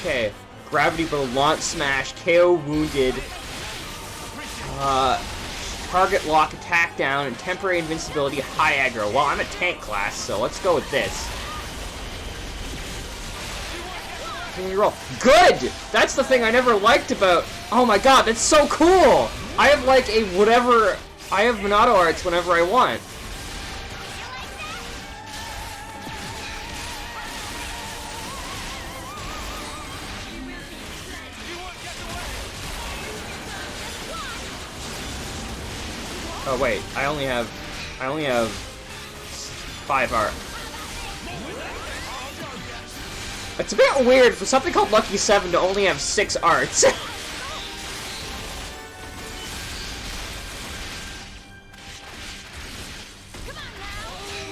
Okay, Gravity Blow, Launch Smash, KO Wounded, Target Lock, Attack Down, and Temporary Invincibility, High Aggro. Well, I'm a tank class, so let's go with this. Can we roll? Good! That's the thing I never liked about... Oh my god, that's so cool! I have like a whatever... I have Monado arts whenever I want. Oh wait, I only have 5 art. It's a bit weird for something called Lucky 7 to only have 6 arts.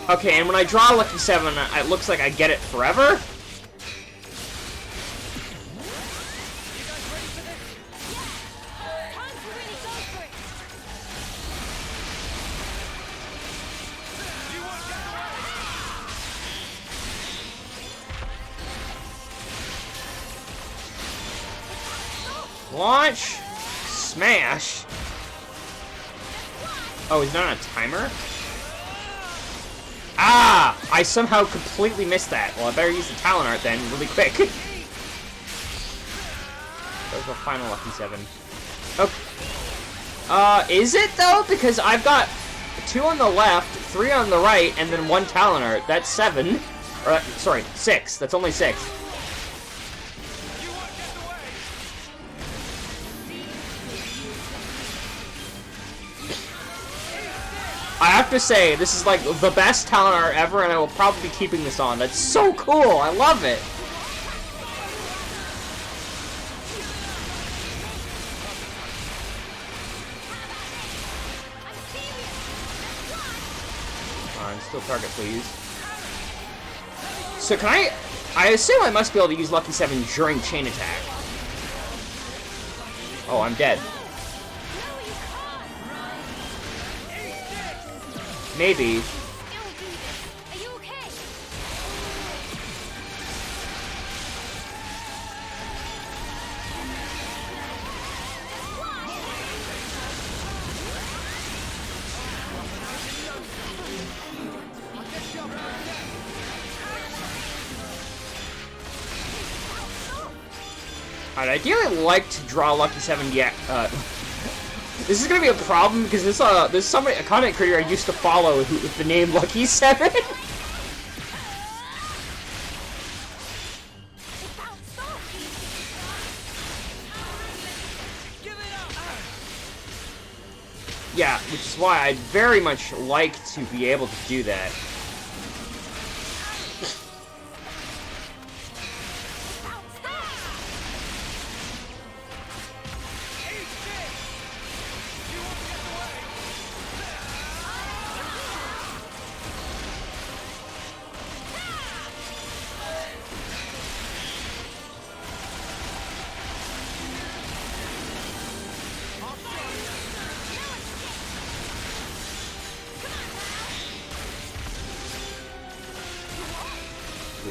Okay, and when I draw Lucky 7, it looks like I get it forever. Launch! Smash! Oh, he's not on a timer? Ah! I somehow completely missed that. Well, I better use the talent art then, really quick. There's the final Lucky 7. Okay. Is it though? Because I've got 2 on the left, 3 on the right, and then 1 talent art. That's 7. Or, sorry, 6. That's only 6. I have to say, this is like the best talent art ever, and I will probably be keeping this on. That's so cool! I love it! Still target, please. So can I assume I must be able to use Lucky 7 during chain attack. Oh, I'm dead. Maybe. I'd ideally like to draw Lucky 7 yet. This is gonna be a problem because there's somebody, a content creator I used to follow with the name Lucky 7. Yeah, which is why I'd very much like to be able to do that.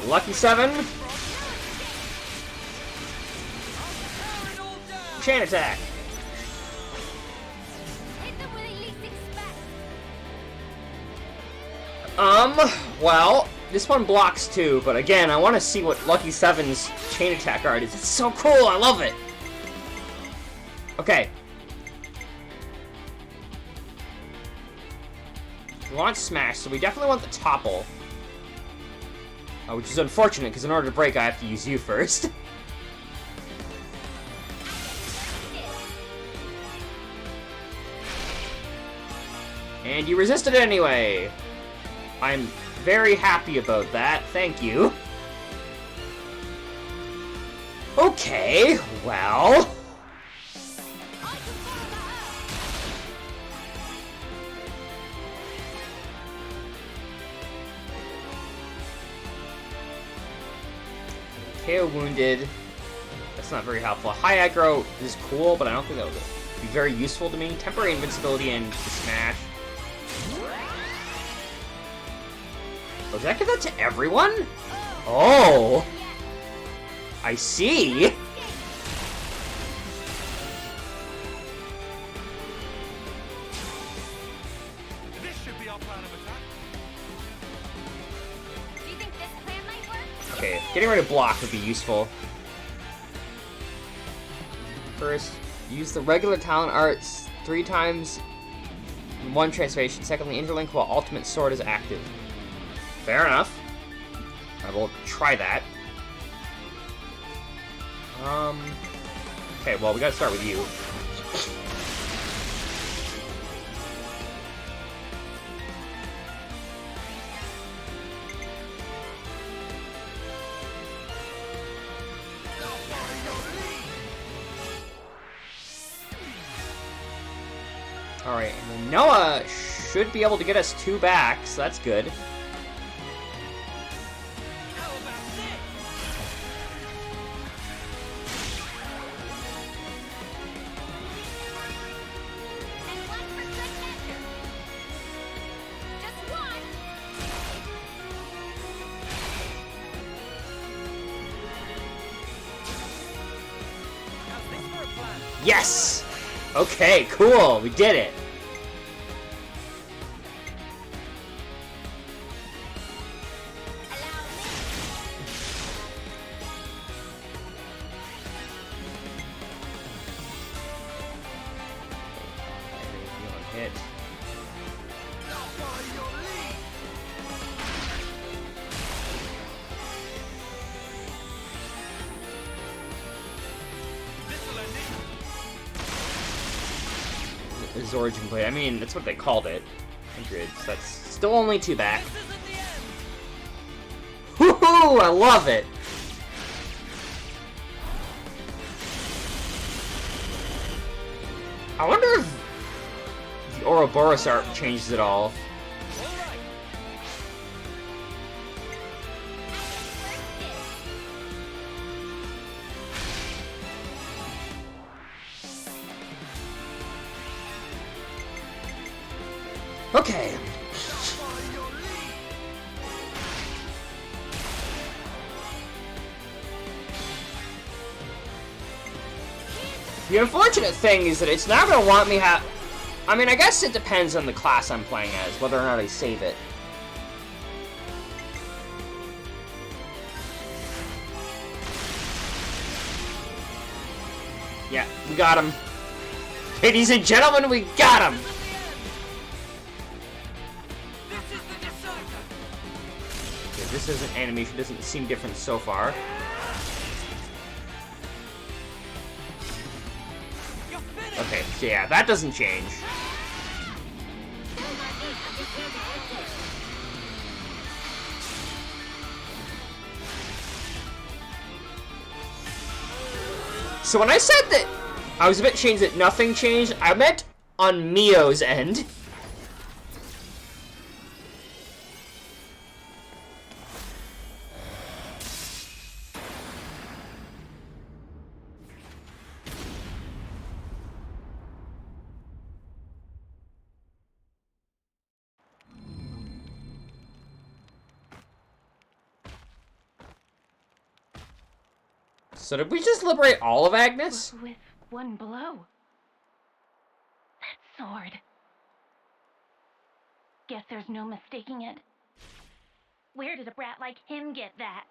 Lucky 7. Chain attack. Well, this one blocks too, but again, I want to see what Lucky 7's chain attack art is. It's so cool, I love it! Okay. We want smash, so we definitely want the topple. Which is unfortunate, because in order to break, I have to use you first. And you resisted anyway! I'm very happy about that, thank you. Okay, well... KO wounded. That's not very helpful. High aggro is cool, but I don't think that would be very useful to me. Temporary invincibility and the smash. Oh, did I give that to everyone? Oh! I see! This should be our plan of attack. Do you think this plan might work? Okay, getting rid of block would be useful. First, use the regular talent arts 3 times in 1 transformation. Secondly, interlink while ultimate sword is active. Fair enough. I will try that. Okay, well, we gotta start with you. Alright, and then Noah should be able to get us 2 back, so that's good. Yes! Okay, cool, we did it. Hit. His origin blade. I mean, that's what they called it. 100. So that's still only 2 back. Woohoo! I love it! I wonder if the Ouroboros art changes it all. Okay. The unfortunate thing is that it's not going to want me I mean, I guess it depends on the class I'm playing as, whether or not I save it. Yeah, we got him. Ladies and gentlemen, we got him! Okay, this isn't animation, doesn't seem different so far. Okay, so yeah, that doesn't change. So when I said that I was a bit changed that nothing changed, I meant on Mio's end. So did we just liberate all of Agnes? With one blow. That sword. Guess there's no mistaking it. Where did a brat like him get that?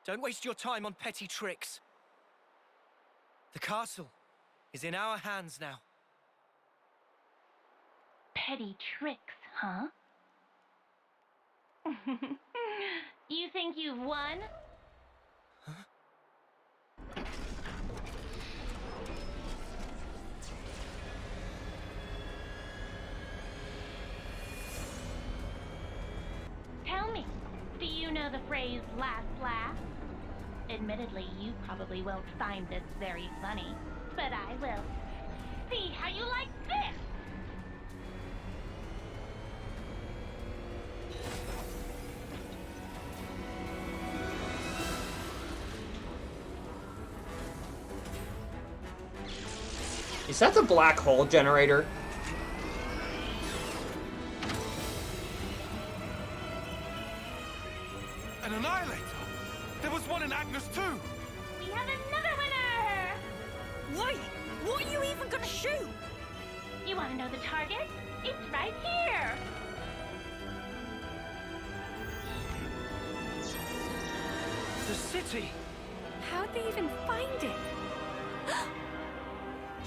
Don't waste your time on petty tricks. The castle is in our hands now. Petty tricks, huh? You think you've won? Tell me, do you know the phrase last laugh? Admittedly, you probably won't find this very funny, but I will. See how you like this! Is that the black hole generator? An annihilator? There was one in Agnes too! We have another winner! Wait! What are you even gonna shoot? You want to know the target? It's right here! The city! How'd they even find it?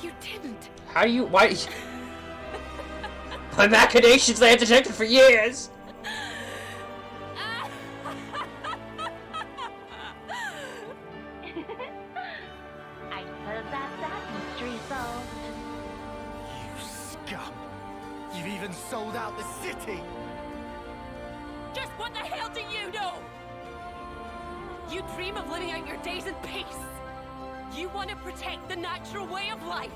You didn't. How do you... Why... My machinations I have detected for years! I suppose that's that mystery solved. You scum! You've even sold out the city! Just what the hell do you know? You dream of living out your days in peace. You want to protect the natural way of life.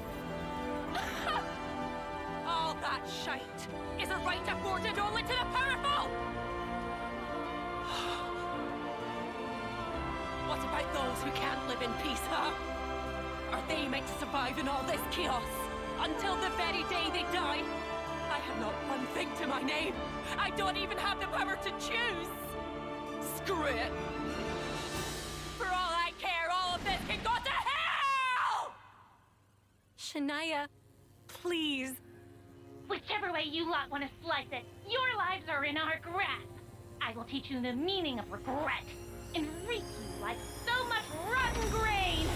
All that shite is a right afforded only to the powerful. What about those who can't live in peace, huh? Are they meant to survive in all this chaos until the very day they die? I have not one thing to my name. I don't even have the power to choose. Screw it. For all I care, all of this can go to hell! Shania, please. Whichever way you lot want to slice it, your lives are in our grasp. I will teach you the meaning of regret and reap you like so much rotten grain.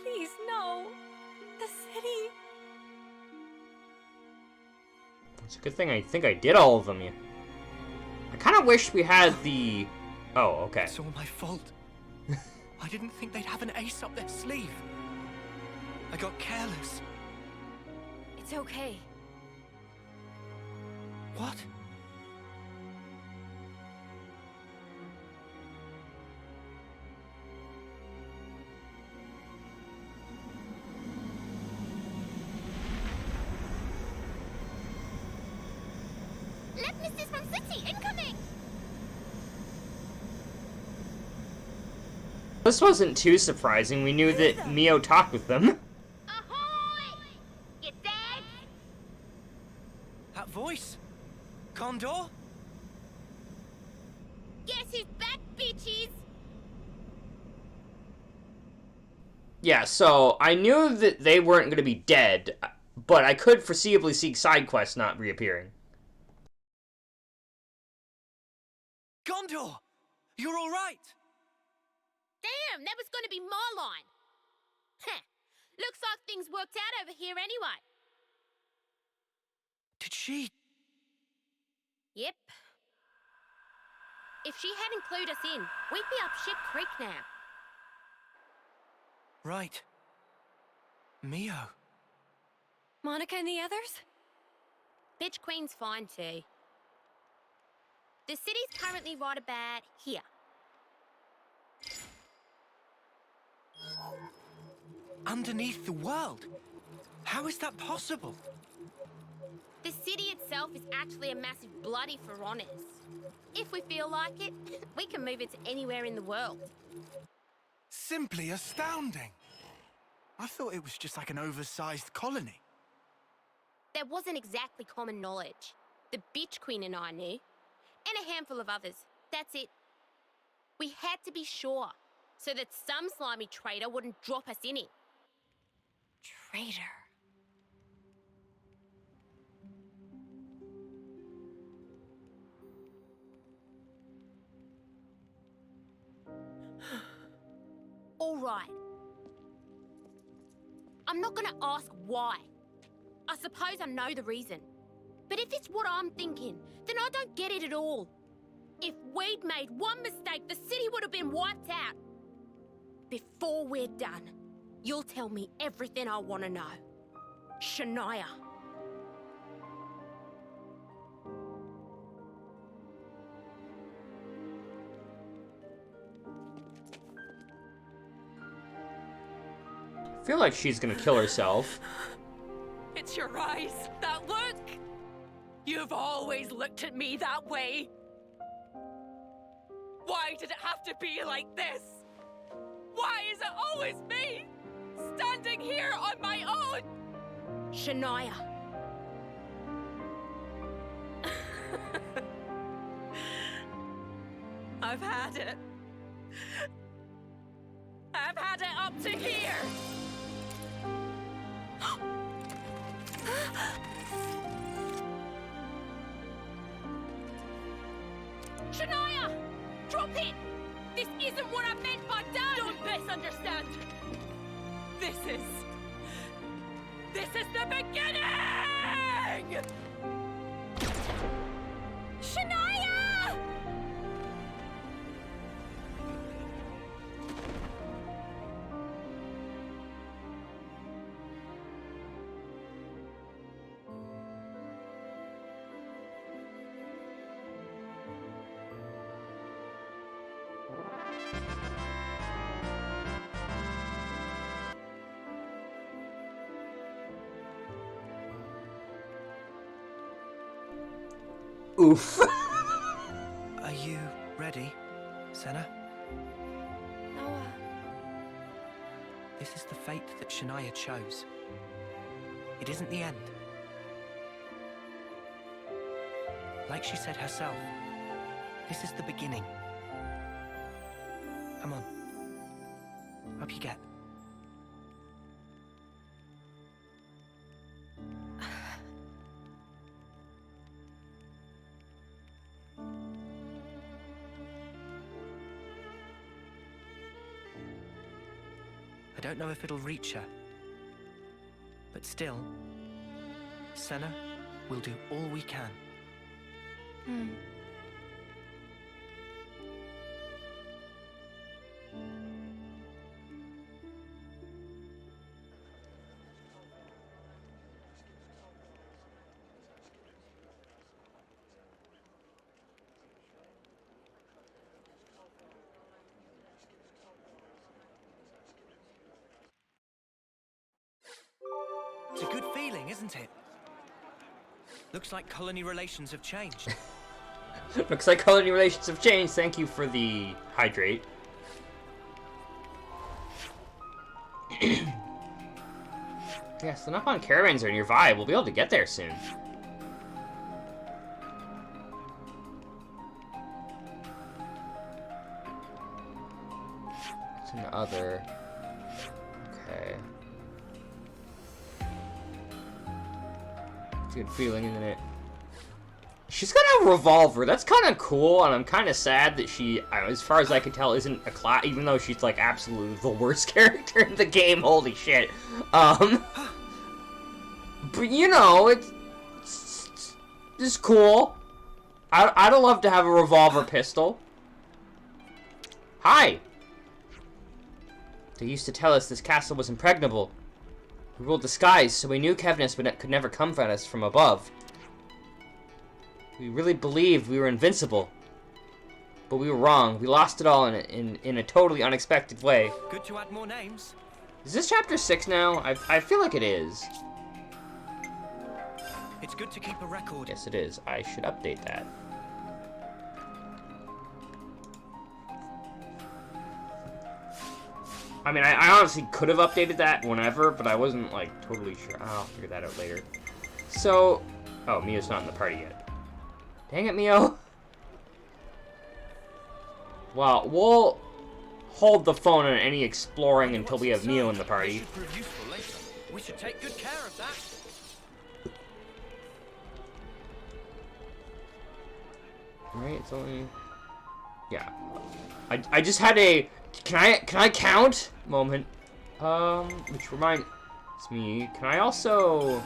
Please, no. The city. It's a good thing I think I did all of them. Yeah. I kind of wish we had the... Oh, okay. It's all my fault. I didn't think they'd have an ace up their sleeve. I got careless. It's okay. What? Left missiles from city incoming! This wasn't too surprising. We knew that Mio talked with them. Ahoy! You dead? That voice? Condor? Guess who's back, bitches? Yeah, so I knew that they weren't going to be dead, but I could foreseeably see side quests not reappearing. Gondor! You're all right! Damn, that was gonna be my line. Heh. Looks like things worked out over here anyway. Did she... Yep. If she hadn't clued us in, we'd be up shit creek now. Right. Mio. Monica and the others? Bitch Queen's fine too. The city's currently right about here. Underneath the world? How is that possible? The city itself is actually a massive bloody for honest. If we feel like it, we can move it to anywhere in the world. Simply astounding. I thought it was just like an oversized colony. There wasn't exactly common knowledge. The Bitch Queen and I knew. And a handful of others. That's it. We had to be sure, so that some slimy traitor wouldn't drop us in it. Traitor. All right. I'm not gonna ask why. I suppose I know the reason. But if it's what I'm thinking, then I don't get it at all. If we'd made one mistake, the city would have been wiped out. Before we're done, you'll tell me everything I want to know. Shania. I feel like she's gonna kill herself. It's your eyes, that look! You've always looked at me that way. Why did it have to be like this? Why is it always me, standing here on my own? Shania. I've had it. I've had it up to here. Shania! Drop it! This isn't what I meant by done! Don't misunderstand! This is the beginning! Shania! Oof. Are you ready, Senna? Noah. This is the fate that Shania chose. It isn't the end. Like she said herself, this is the beginning. Come on. Up you get. I don't know if it'll reach her. But still, Senna will do all we can. It's a good feeling, isn't it? Looks like colony relations have changed. Looks like colony relations have changed. Thank you for the hydrate. Yeah, so up on caravans are nearby. We'll be able to get there soon. It's an other. Okay. It's a good feeling, isn't it? She's got a revolver. That's kind of cool, and I'm kind of sad that she, as far as I can tell, isn't a class. Even though she's like absolutely the worst character in the game. Holy shit. But you know, it's cool. I'd love to have a revolver pistol. Hi. They used to tell us this castle was impregnable. We ruled the skies, so we knew Kevnus could never come at us from above. We really believed we were invincible. But we were wrong. We lost it all in a totally unexpected way. Good to add more names. Is this chapter 6 now? I feel like it is. It's good to keep a record. Yes, it is. I should update that. I mean, I honestly could have updated that whenever, but I wasn't, like, totally sure. I'll figure that out later. So... Oh, Mio's not in the party yet. Dang it, Mio. Well, we'll hold the phone on any exploring until we have Mio in the party. We should take good care of that. Right, it's only... Yeah. I just had a... Can I count? Moment. Which reminds me, can I also...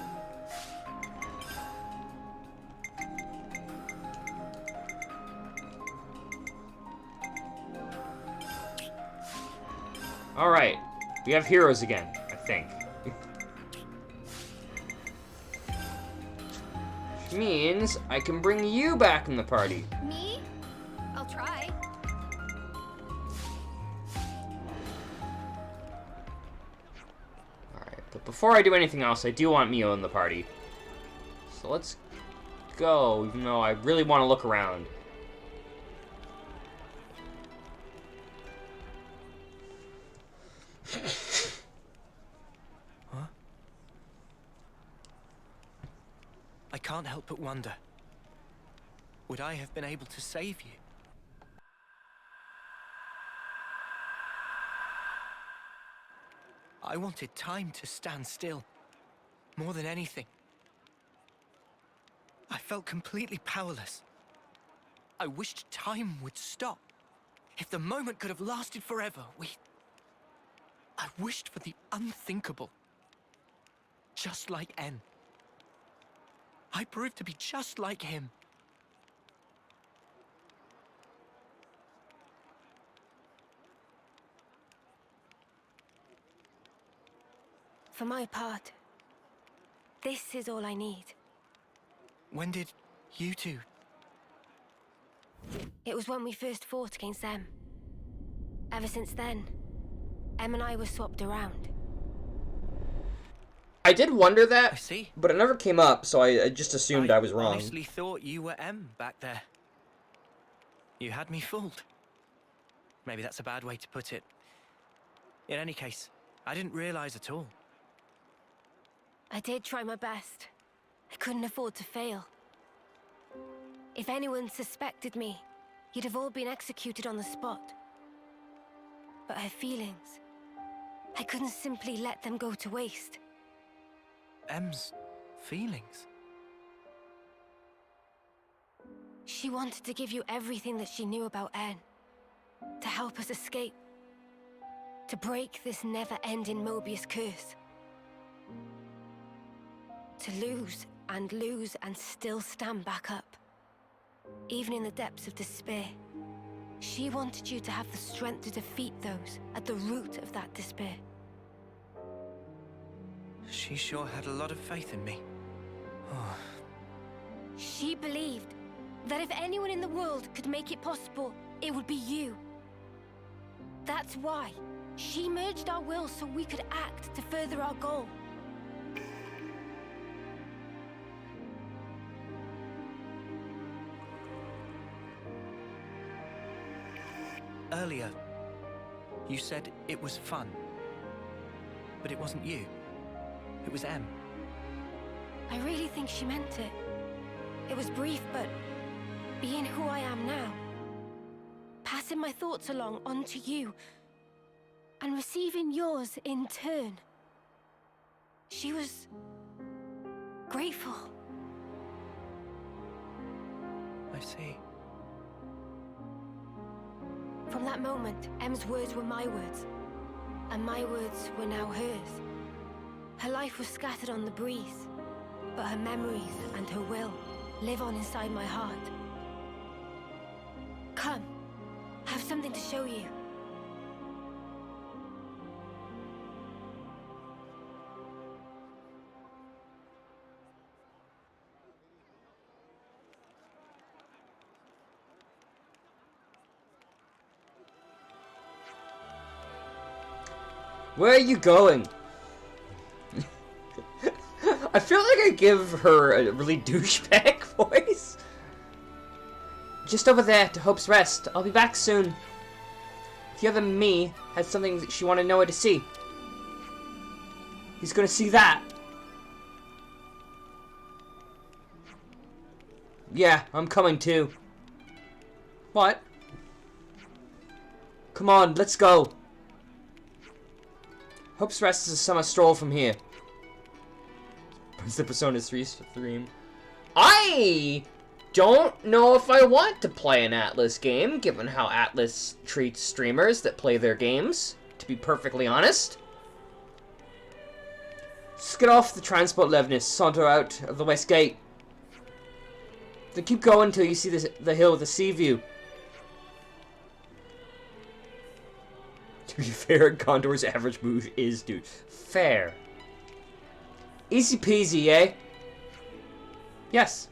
Alright. We have heroes again, I think. Which means I can bring you back in the party. Me? I'll try. Alright, but before I do anything else, I do want Mio in the party. So let's go, even though I really want to look around. Huh? I can't help but wonder. Would I have been able to save you? I wanted time to stand still, more than anything. I felt completely powerless. I wished time would stop. If the moment could have lasted forever, I wished for the unthinkable. Just like N. I proved to be just like him. For my part, this is all I need. When did you two? It was when we first fought against them. Ever since then, Em and I were swapped around. I did wonder that, I see. But it never came up, so I just assumed I was wrong. I honestly thought you were M back there. You had me fooled. Maybe that's a bad way to put it. In any case, I didn't realize at all. I did try my best. I couldn't afford to fail. If anyone suspected me, you'd have all been executed on the spot. But her feelings, I couldn't simply let them go to waste. M's feelings? She wanted to give you everything that she knew about N. To help us escape. To break this never-ending Mobius curse. To lose and still stand back up. Even in the depths of despair. She wanted you to have the strength to defeat those at the root of that despair. She sure had a lot of faith in me. Oh. She believed that if anyone in the world could make it possible, it would be you. That's why she merged our wills so we could act to further our goal. Earlier, you said it was fun. But it wasn't you. It was M. I really think she meant it. It was brief, but being who I am now, passing my thoughts along onto you, and receiving yours in turn. She was grateful. I see. From that moment, Em's words were my words, and my words were now hers. Her life was scattered on the breeze, but her memories and her will live on inside my heart. Come, I have something to show you. Where are you going? I feel like I give her a really douchebag voice. Just over there to Hope's Rest. I'll be back soon. The other me has something that she wanted Noah to see. He's gonna see that. Yeah, I'm coming too. What? Come on, let's go. Hope's Rest is a summer stroll from here. It's the Persona 3 stream. I don't know if I want to play an Atlas game, given how Atlas treats streamers that play their games, to be perfectly honest. Just get off the transport Levnis, saunter out of the west gate. Then keep going until you see the hill with the sea view. To be fair, Condor's average move is, dude. Fair. Easy peasy, eh? Yes.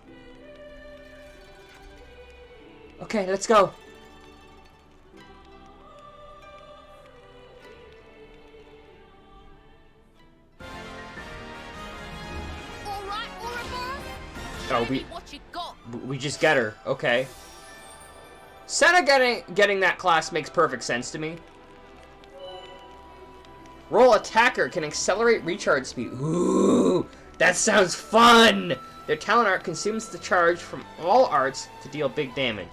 Okay, let's go. Oh, we just get her. Okay. Senna getting that class makes perfect sense to me. Roll attacker can accelerate recharge speed. Ooh, that sounds fun! Their talent art consumes the charge from all arts to deal big damage.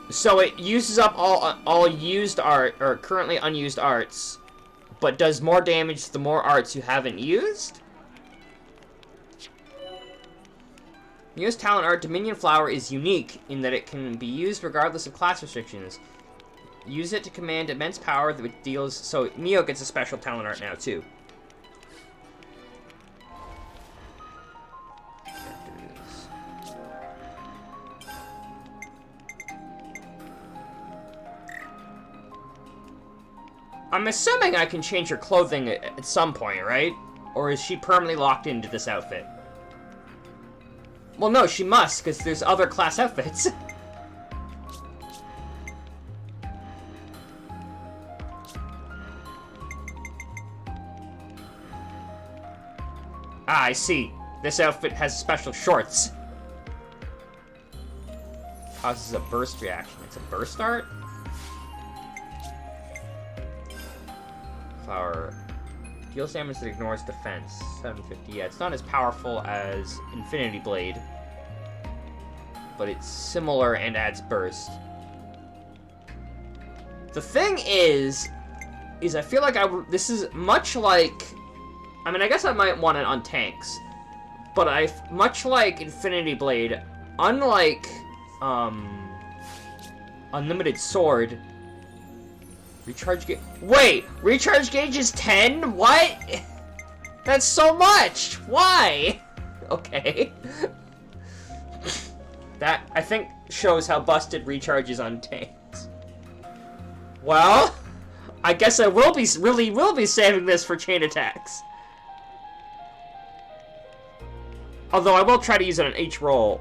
So it uses up all used art, or currently unused arts, but does more damage the more arts you haven't used? Mio's talent art, Dominion Flower, is unique in that it can be used regardless of class restrictions. Use it to command immense power that deals... So, Mio gets a special talent art now, too. I'm assuming I can change her clothing at some point, right? Or is she permanently locked into this outfit? Well, no, she must, because there's other class outfits. Ah, I see. This outfit has special shorts. Causes a burst reaction. It's a burst art? Flower. Deals damage that ignores defense. 750. Yeah, it's not as powerful as Infinity Blade. But it's similar and adds burst. The thing is I feel like this is much like... I mean, I guess I might want it on tanks. But much like Infinity Blade, unlike Unlimited Sword, recharge gauge... Wait! Recharge gauge is 10? What? That's so much! Why? Okay. That, I think, shows how busted recharge is on tanks. Well, I guess I will be saving this for chain attacks. Although I will try to use it on each roll.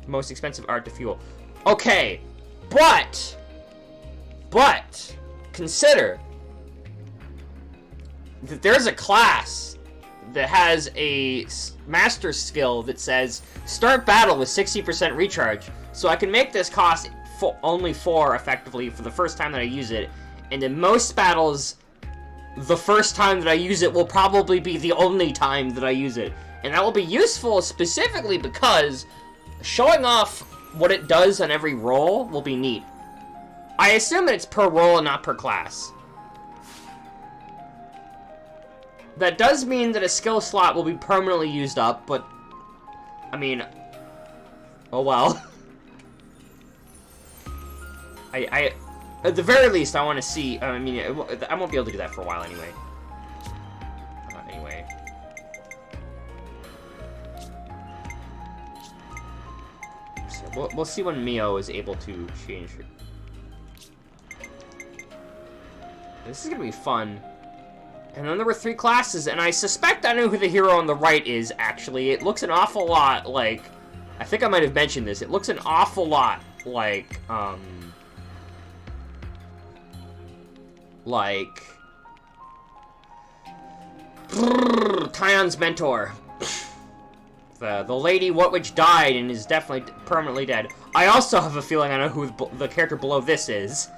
Most expensive art to fuel. Okay, but consider that there's a class that has a master skill that says start battle with 60% recharge, so I can make this cost only 4 effectively for the first time that I use it, and in most battles, the first time that I use it will probably be the only time that I use it. And that will be useful specifically because showing off what it does on every roll will be neat. I assume that it's per roll and not per class. That does mean that a skill slot will be permanently used up, but... I mean... Oh well. At the very least, I want to see... I mean, I won't be able to do that for a while anyway. Anyway. So we'll see when Mio is able to change her. This is gonna be fun. And then there were 3 classes, and I suspect I know who the hero on the right is, actually. It looks an awful lot like... I think I might have mentioned this. It looks an awful lot like, like Tion's mentor. The lady which died and is definitely permanently dead. I also have a feeling I know who the character below this is.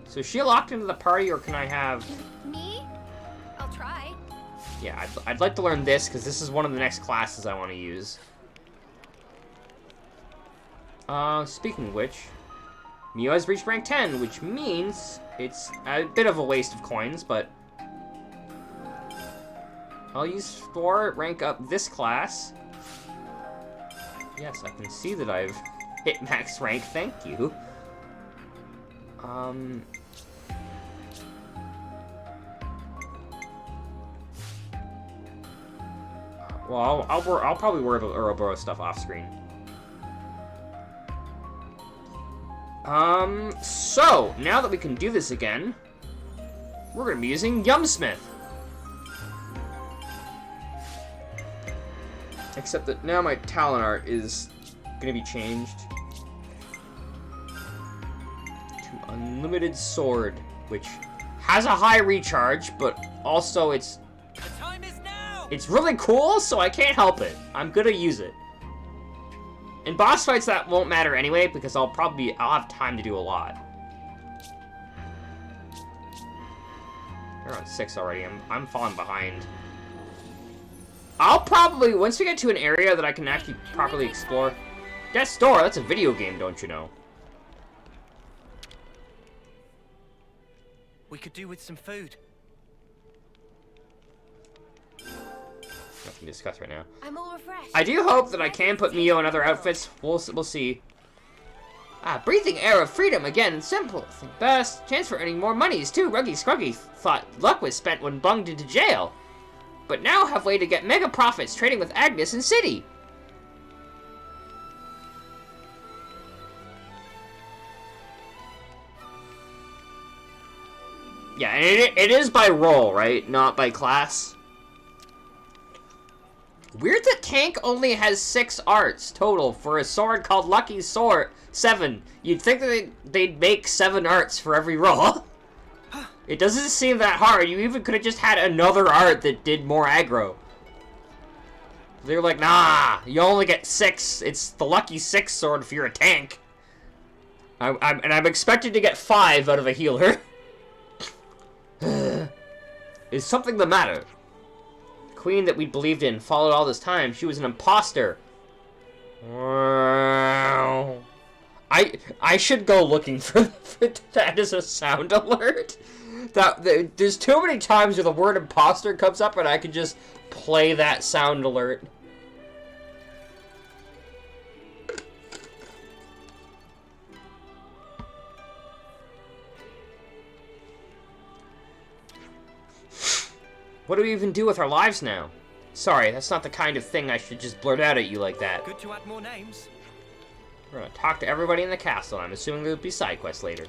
So is she locked into the party, or can I have... Me? I'll try. Yeah, I'd like to learn this, because this is one of the next classes I want to use. Speaking of which, Mio has reached rank 10, which means it's a bit of a waste of coins, but I'll use 4, rank up this class. Yes, I can see that I've hit max rank, thank you. Well, I'll probably worry about Ouroboros stuff off screen. So, now that we can do this again, we're gonna be using Yumsmith. Except that now my talent art is gonna be changed to Unlimited Sword, which has a high recharge, but also it's really cool, so I can't help it. I'm gonna use it. In boss fights, that won't matter anyway, because I'll have time to do a lot. They're on 6 already. I'm falling behind. I'll probably, once we get to an area that I can actually properly explore... Death's Door, that's a video game, don't you know? We could do with some food. Nothing to discuss right now. I'm all refreshed. I do hope that I can put Mio in other outfits. We'll see. Breathing air of freedom again and simple. Think best. Chance for earning more monies too. Ruggy Scruggy thought luck was spent when bunged into jail. But now have way to get mega profits trading with Agnes in City. Yeah, and it is by role, right? Not by class. Weird that Tank only has 6 arts total for a sword called Lucky Sword 7. You'd think that they'd make 7 arts for every role. It doesn't seem that hard. You even could have just had another art that did more aggro. They were like, nah, you only get 6. It's the Lucky 6 sword if you're a tank. I'm expected to get 5 out of a healer. Is something the matter? Queen that we believed in followed all this time. She was an imposter. I should go looking for that as a sound alert. There's too many times where the word imposter comes up and I can just play that sound alert. What do we even do with our lives now? Sorry, that's not the kind of thing I should just blurt out at you like that. Good to add more names. We're gonna talk to everybody in the castle. I'm assuming there'll be side quests later.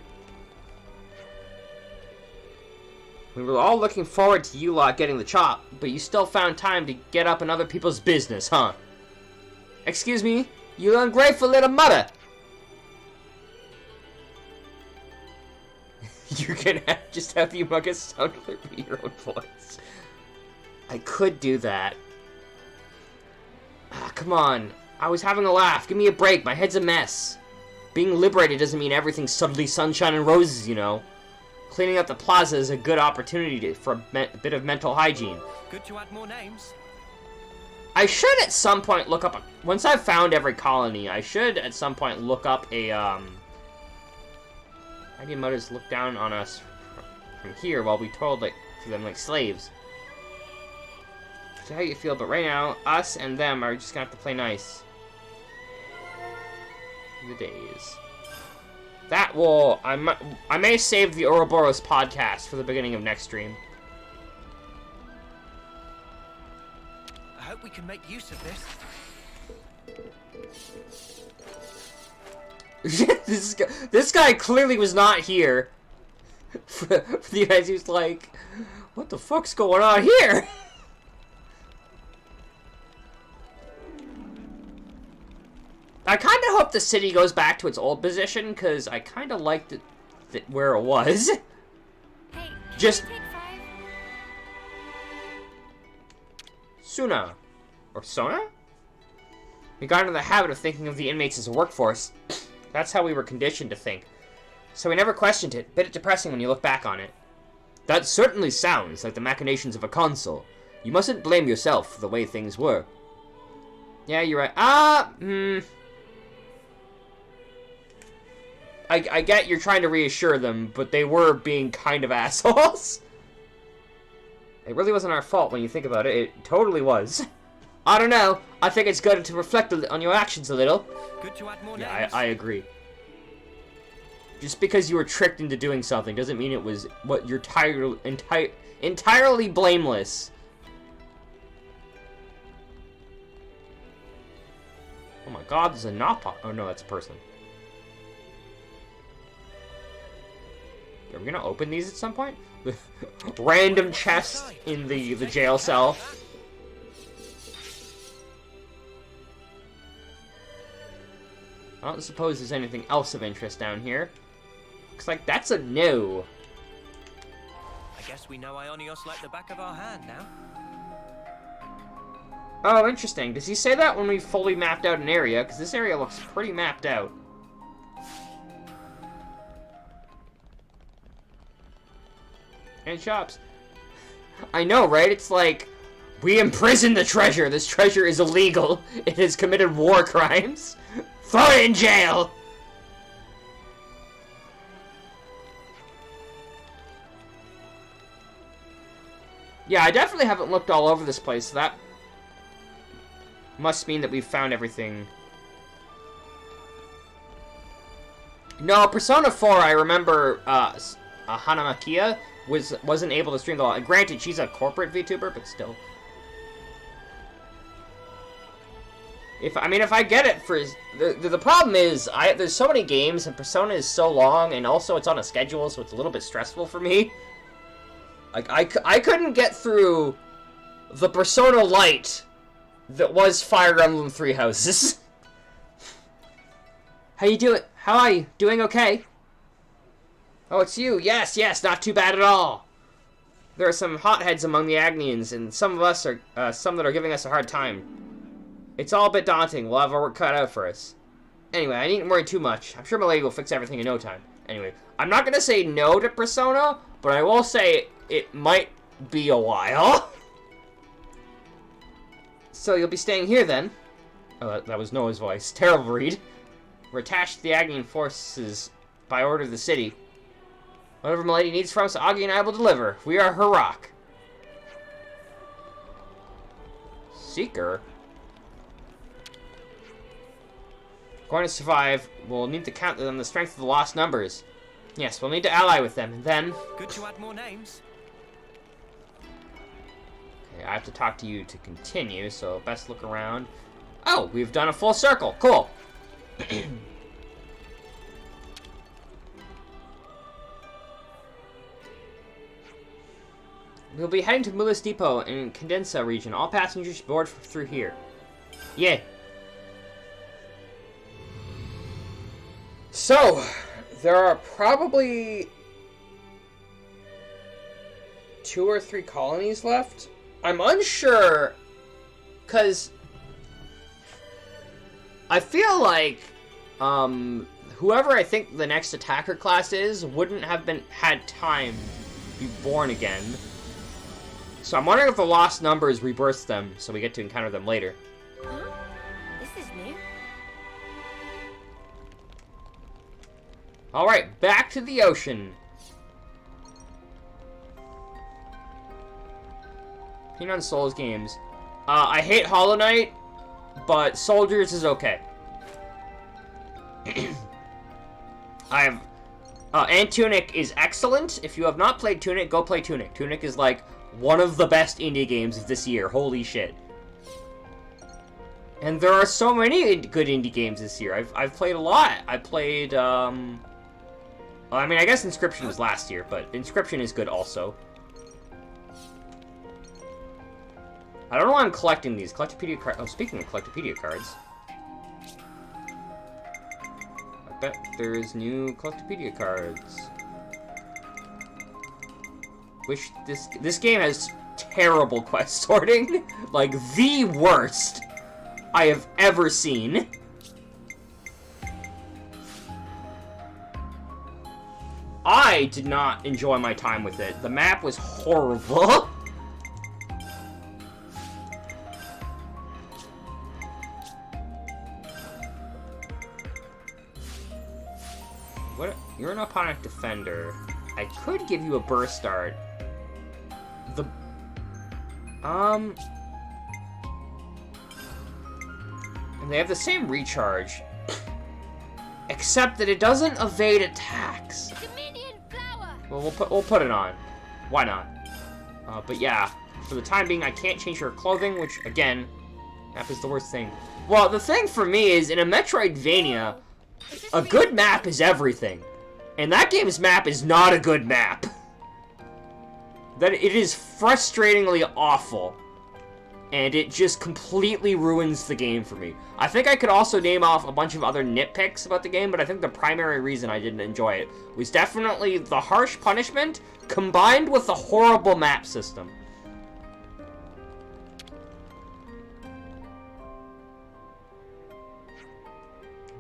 We were all looking forward to you lot getting the chop, but you still found time to get up in other people's business, huh? Excuse me, you ungrateful little mother! You can just have the humongous sound alert be your own voice. I could do that. Come on. I was having a laugh. Give me a break. My head's a mess. Being liberated doesn't mean everything's suddenly sunshine and roses, you know. Cleaning up the plaza is a good opportunity for a bit of mental hygiene. Good to add more names. I should at some point look up... Once I've found every colony, I should at some point look up a, Idea mothers look down on us from here while we told to them like slaves. So how you feel, but right now, us and them are just gonna have to play nice. The days. That will... I may save the Ouroboros podcast for the beginning of next stream. I hope we can make use of this. This guy clearly was not here. For the guys who's like, what the fuck's going on here? I kind of hope the city goes back to its old position, because I kind of liked it where it was. Hey, just... Suna. Or Sona? We got into the habit of thinking of the inmates as a workforce. That's how we were conditioned to think. So we never questioned it. Bit depressing when you look back on it. That certainly sounds like the machinations of a consul. You mustn't blame yourself for the way things were. Yeah, you're right. I get you're trying to reassure them, but they were being kind of assholes. It really wasn't our fault when you think about it. It totally was. I don't know. I think it's good to reflect on your actions a little. Good to add more Yeah, names. I agree. Just because you were tricked into doing something doesn't mean it was what you're entirely blameless. Oh my god, there's a knot. Oh no, that's a person. Are we gonna open these at some point? Random chest in the jail cell. I don't suppose there's anything else of interest down here. Looks like that's a no. I guess we know Ionios like the back of our hand now. Oh, interesting. Does he say that when we fully mapped out an area? Because this area looks pretty mapped out. And shops. I know, right? It's like, we imprisoned the treasure. This treasure is illegal. It has committed war crimes. Throw it in jail! Yeah, I definitely haven't looked all over this place, so that must mean that we've found everything. No, Persona 4, I remember, Hanamakia wasn't able to stream the lot. Granted, she's a corporate VTuber, but still. If I get it for... The problem is, there's so many games, and Persona is so long, and also it's on a schedule, so it's a little bit stressful for me. Like, I couldn't get through the Persona Lite that was Fire Emblem Three Houses. How you doing? How are you? Doing okay? Oh, it's you. Yes, not too bad at all. There are some hotheads among the Agnians, and some of us are, some that are giving us a hard time. It's all a bit daunting. We'll have our work cut out for us. Anyway, I needn't worry too much. I'm sure my lady will fix everything in no time. Anyway, I'm not gonna say no to Persona, but I will say it might be a while. So you'll be staying here then? Oh, that was Noah's voice. Terrible read. We're attached to the Agnian forces by order of the city. Whatever Milady needs from us, Augie and I will deliver. We are her rock. Seeker? Going to survive, we'll need to count on the strength of the lost numbers. Yes, we'll need to ally with them, and then... Good to add more names. Okay, I have to talk to you to continue, so best look around. Oh, we've done a full circle. Cool. We'll be heading to Mulis Depot in Condensa region. All passengers board through here. Yeah. So, there are probably 2 or 3 colonies left. I'm unsure, because I feel like whoever I think the next attacker class is wouldn't have had time to be born again. So I'm wondering if the lost numbers rebirths them, so we get to encounter them later. Huh? This is new. Alright, back to the ocean. Opinion on Souls games. I hate Hollow Knight, but Soldiers is okay. And Tunic is excellent. If you have not played Tunic, go play Tunic. Tunic is like one of the best indie games of this year. Holy shit. And there are so many good indie games this year. I've played a lot. I played, I mean, I guess Inscription was last year, but Inscription is good also. I don't know why I'm collecting these. Collectopedia cards. Oh, speaking of Collectopedia cards. bet there's new Collectopedia cards. Wish this game has terrible quest sorting. Like, the worst I have ever seen. I did not enjoy my time with it. The map was horrible. What? You're an opponent defender. I could give you a burst art. And they have the same recharge, except that it doesn't evade attacks. Well, we'll put it on. Why not? But yeah, for the time being, I can't change her clothing, which again, map is the worst thing. Well, the thing for me is, in a Metroidvania, a good map is everything, and that game's map is not a good map. That it is frustratingly awful, and it just completely ruins the game for me. I think I could also name off a bunch of other nitpicks about the game, but I think the primary reason I didn't enjoy it was definitely the harsh punishment combined with the horrible map system.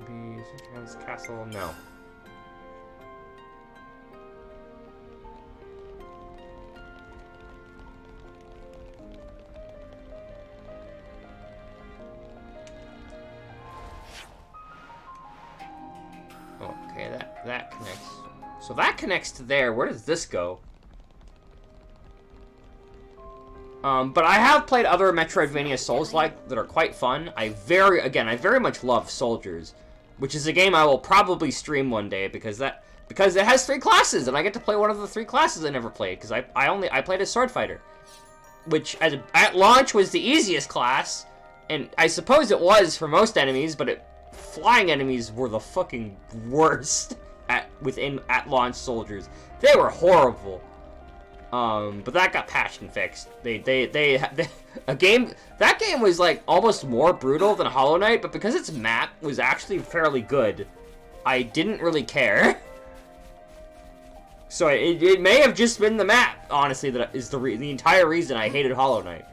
Maybe sometimes castle, no. Okay, that connects. So that connects to there. Where does this go? But I have played other Metroidvania Souls-like that are quite fun. I very much love Soldiers, which is a game I will probably stream one day because it has 3 classes and I get to play one of the 3 classes I never played because I played as Sword Fighter, which at launch was the easiest class, and I suppose it was for most enemies, but flying enemies were the fucking worst at launch Soldiers. They were horrible. But that got patched and fixed. That game was like almost more brutal than Hollow Knight, but because its map was actually fairly good, I didn't really care. So it may have just been the map, honestly, that is the entire reason I hated Hollow Knight.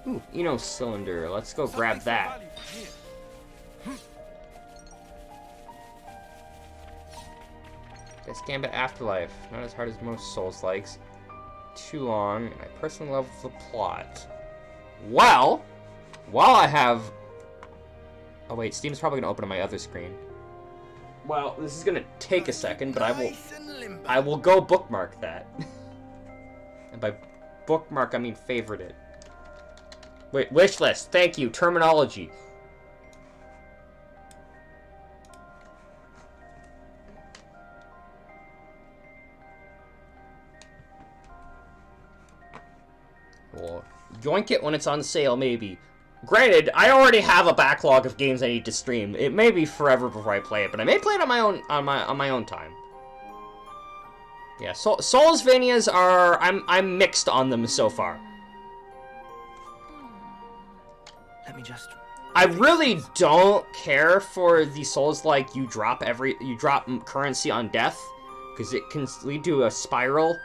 Ooh, Eno cylinder. Let's go grab that. This Gambit Afterlife. Not as hard as most Souls likes. Too long. I personally love the plot. Well, while I have... Oh wait, Steam's probably gonna open on my other screen. Well, this is gonna take a second, but I will go bookmark that. And by bookmark, I mean favorite it. Wait, wish list. Thank you. Terminology. Well, yoink it when it's on sale, maybe. Granted, I already have a backlog of games I need to stream. It may be forever before I play it, but I may play it on my own time. Yeah, Soulsvanias are I'm mixed on them so far. Let me just... I really don't care for the Souls-like you drop currency on death, because it can lead to a spiral,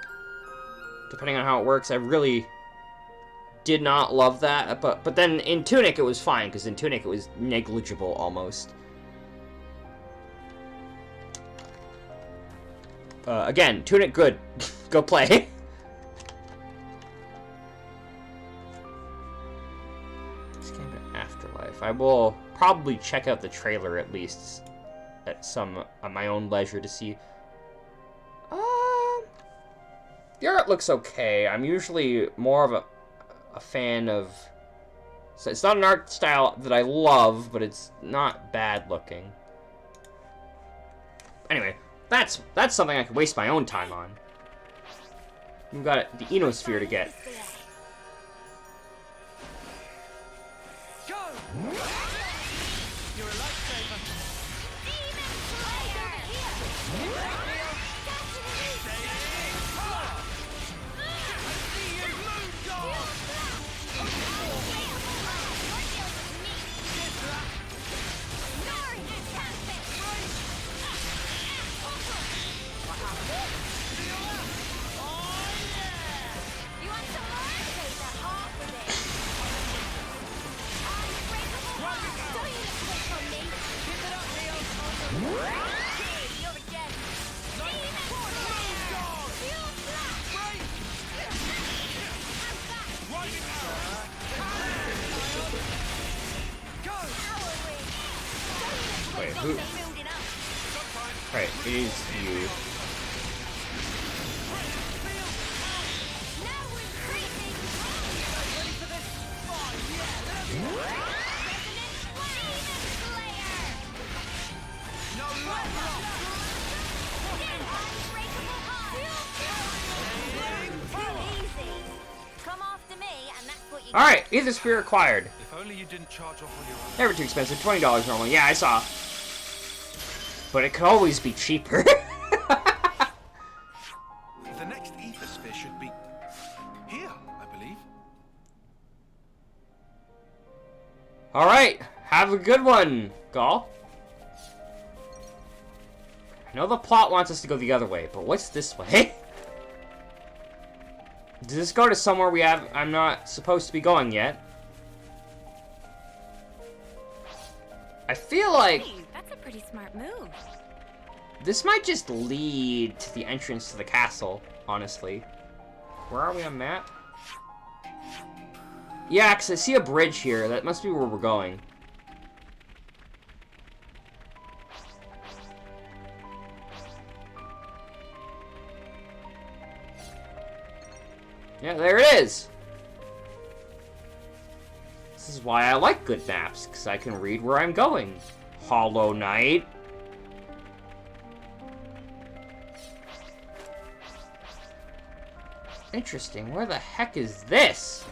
depending on how it works. I really did not love that, but then in Tunic it was fine, because in Tunic it was negligible almost. Again, Tunic good. Go play. Afterlife. I will probably check out the trailer at least at my own leisure to see. The art looks okay. I'm usually more of a fan of. So it's not an art style that I love, but it's not bad looking. Anyway, that's something I could waste my own time on. We've got the Enosphere to get. You're a lifesaver. Who? Right, it is you. Alright, Ether Sphere acquired. If only you didn't charge off on your own. Never too expensive, $20 normally. Yeah, I saw. But it could always be cheaper. The next ether sphere should be here, I believe. Alright, have a good one, Gaul. I know the plot wants us to go the other way, but what's this way? Does this go to somewhere I'm not supposed to be going yet? I feel like Hey, that's a pretty smart move. this might just lead to the entrance to the castle, honestly. Where are we on map? Yeah, because I see a bridge here. That must be where we're going. Yeah, there it is! This is why I like good maps, because I can read where I'm going. Hollow Knight. Interesting, where the heck is this?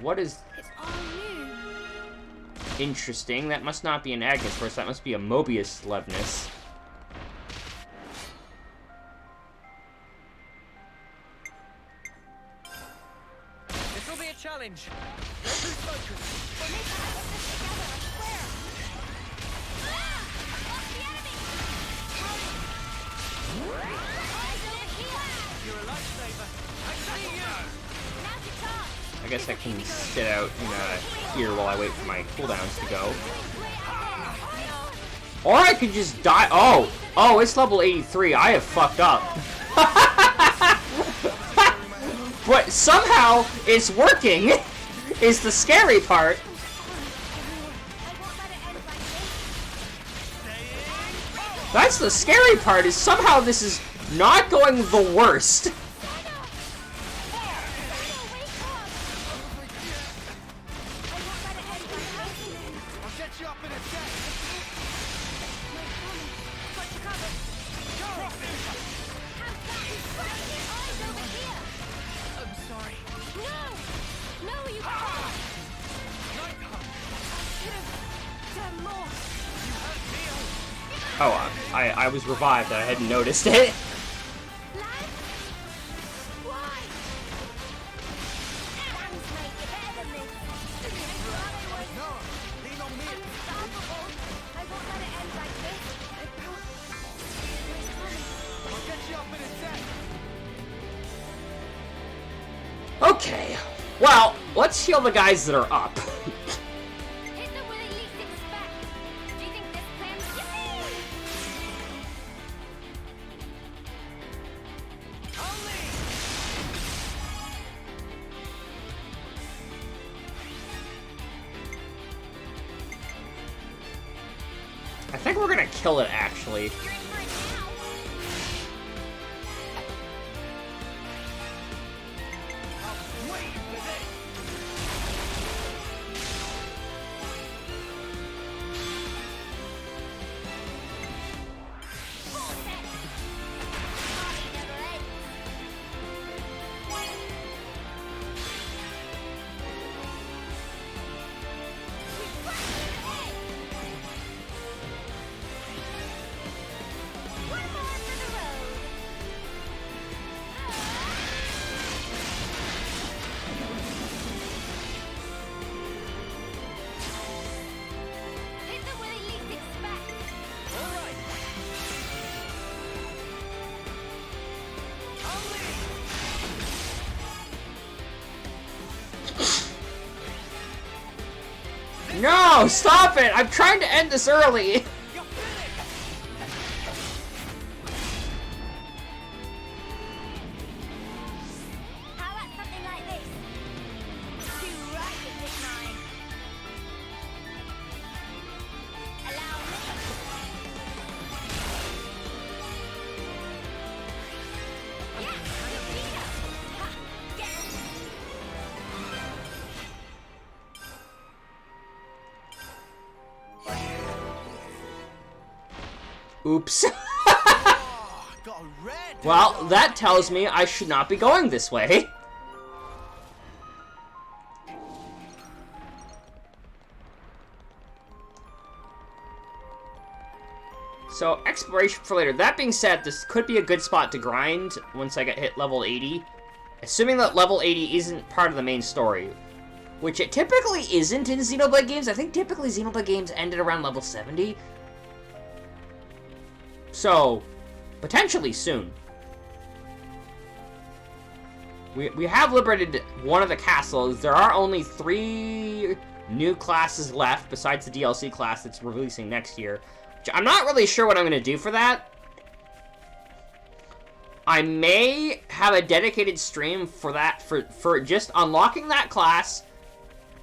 What is... It's all new. Interesting, that must not be an Agnes Force, that must be a Mobius Levness. This will be a challenge. Let's lose focus. You're a lifesaver. I see you. I guess I can sit out here while I wait for my cooldowns to go. Or I could just die. Oh! Oh, it's level 83. I have fucked up. But somehow it's working, is the scary part. That's the scary part, is somehow this is not going the worst. Oh, I was revived, I hadn't noticed it. Okay, well, let's heal the guys that are up. I think we're gonna kill it, actually. No, stop it! I'm trying to end this early! Oops. Well, that tells me I should not be going this way. So, exploration for later. That being said, this could be a good spot to grind once I get hit level 80. Assuming that level 80 isn't part of the main story. Which it typically isn't in Xenoblade games. I think typically Xenoblade games ended around level 70. So, potentially soon. We have liberated one of the castles. There are only 3 new classes left besides the DLC class that's releasing next year. Which I'm not really sure what I'm going to do for that. I may have a dedicated stream for that, for just unlocking that class,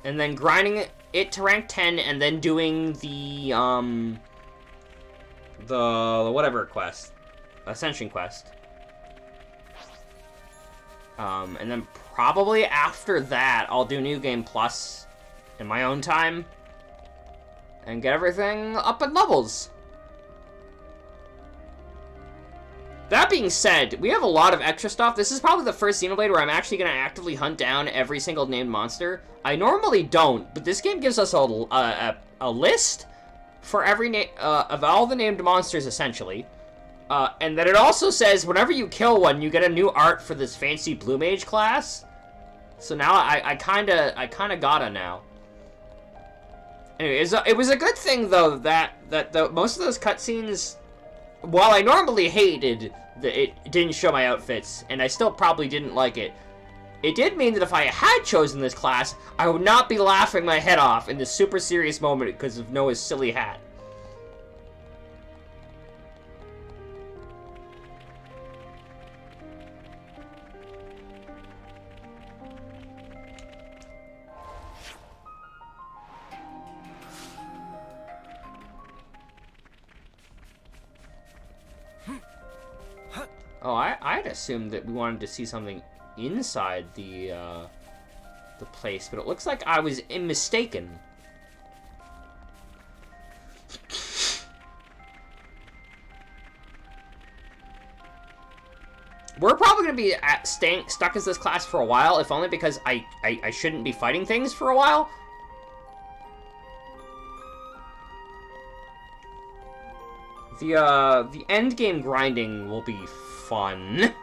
and then grinding it to rank 10, and then doing the whatever quest. Ascension quest. And then probably after that, I'll do New Game Plus in my own time, and get everything up in levels. That being said, we have a lot of extra stuff. This is probably the first Xenoblade where I'm actually going to actively hunt down every single named monster. I normally don't, but this game gives us a list for every of all the named monsters, essentially. And then it also says whenever you kill one, you get a new art for this fancy Blue Mage class. So now I kind of gotta now. Anyway, it was a good thing though that most of those cutscenes, while I normally hated that it didn't show my outfits, and I still probably didn't like it, it did mean that if I had chosen this class, I would not be laughing my head off in this super serious moment because of Noah's silly hat. Oh, I'd assumed that we wanted to see something inside the place, but it looks like I was mistaken. We're probably going to be stuck as this class for a while, if only because I shouldn't be fighting things for a while. The end game grinding will be fun.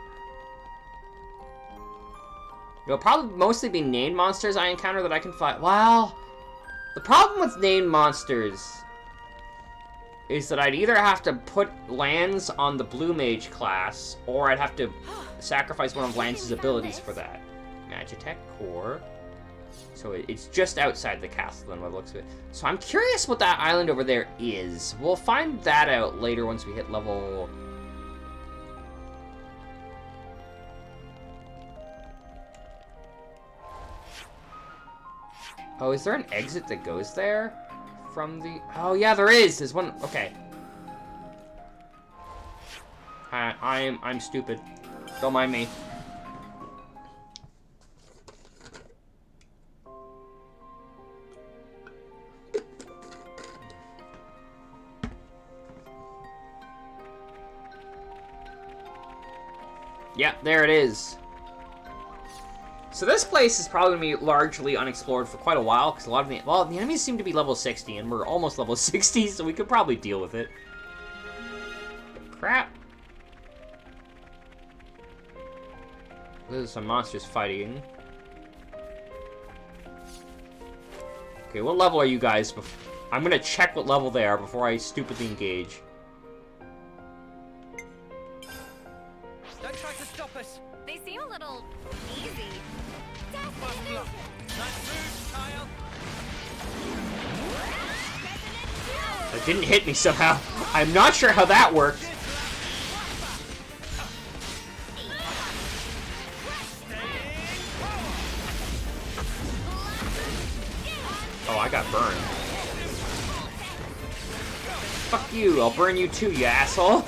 It'll probably mostly be named monsters I encounter that I can fight. Well, the problem with named monsters is that I'd either have to put Lance on the Blue Mage class, or I'd have to sacrifice one of Lance's abilities for that. Magitech Core. So it's just outside the castle then, what it looks of it. So I'm curious what that island over there is. We'll find that out later once we hit level... Oh, is there an exit that goes there? From the... Oh, yeah, there is! There's one... Okay. I'm stupid. Don't mind me. Yeah, there it is. So this place is probably going to be largely unexplored for quite a while, because a lot of the... Well, the enemies seem to be level 60, and we're almost level 60, so we could probably deal with it. Crap. There's some monsters fighting. Okay, what level are you guys? I'm going to check what level they are before I stupidly engage. Don't try to stop us. They seem a little easy. That didn't hit me somehow. I'm not sure how that worked. Oh, I got burned. Fuck you, I'll burn you too, you asshole.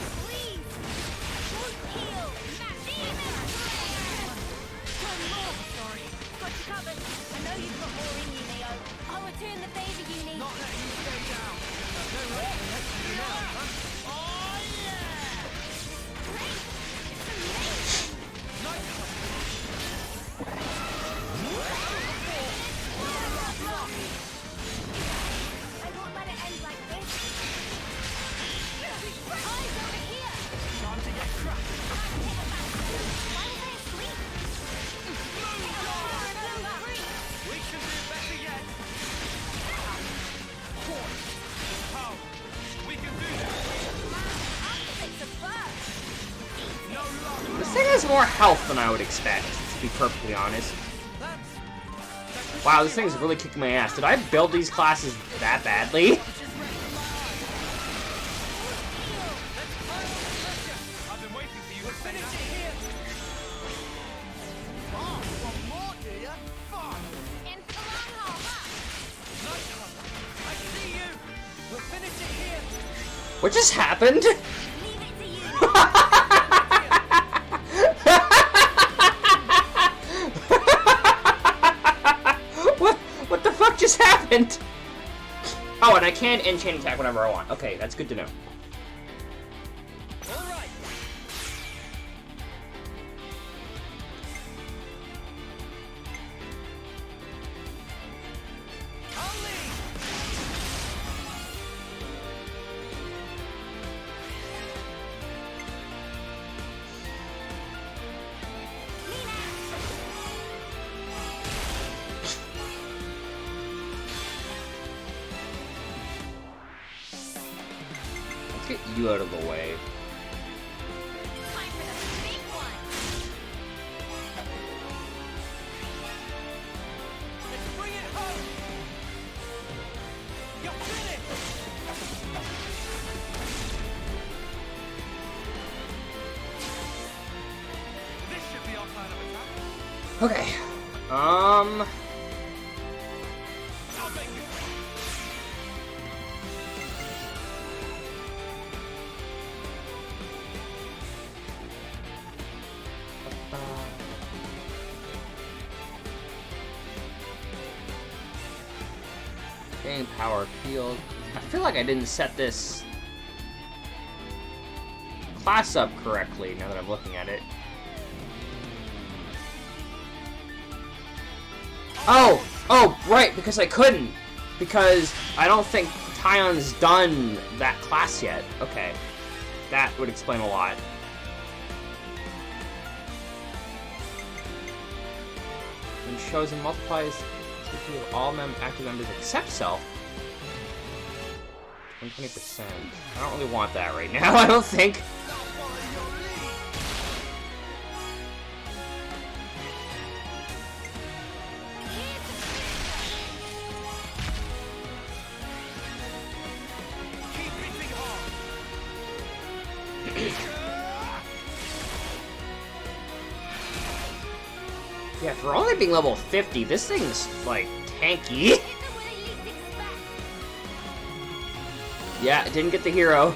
more health than I would expect, to be perfectly honest. Wow, this thing's really kicking my ass. Did I build these classes that badly? What just happened? What the fuck just happened? Oh, and I can enchant attack whenever I want. Okay, that's good to know. Get you out of the way. Okay. Gain power field. I feel like I didn't set this class up correctly now that I'm looking at it. Oh, right, because I couldn't. Because I don't think Tyon's done that class yet. Okay. That would explain a lot. When chosen, multiplies to all active members except self. 20%. I don't really want that right now, I don't think. Yeah, for only being level 50, this thing's, like, tanky. Yeah, didn't get the hero.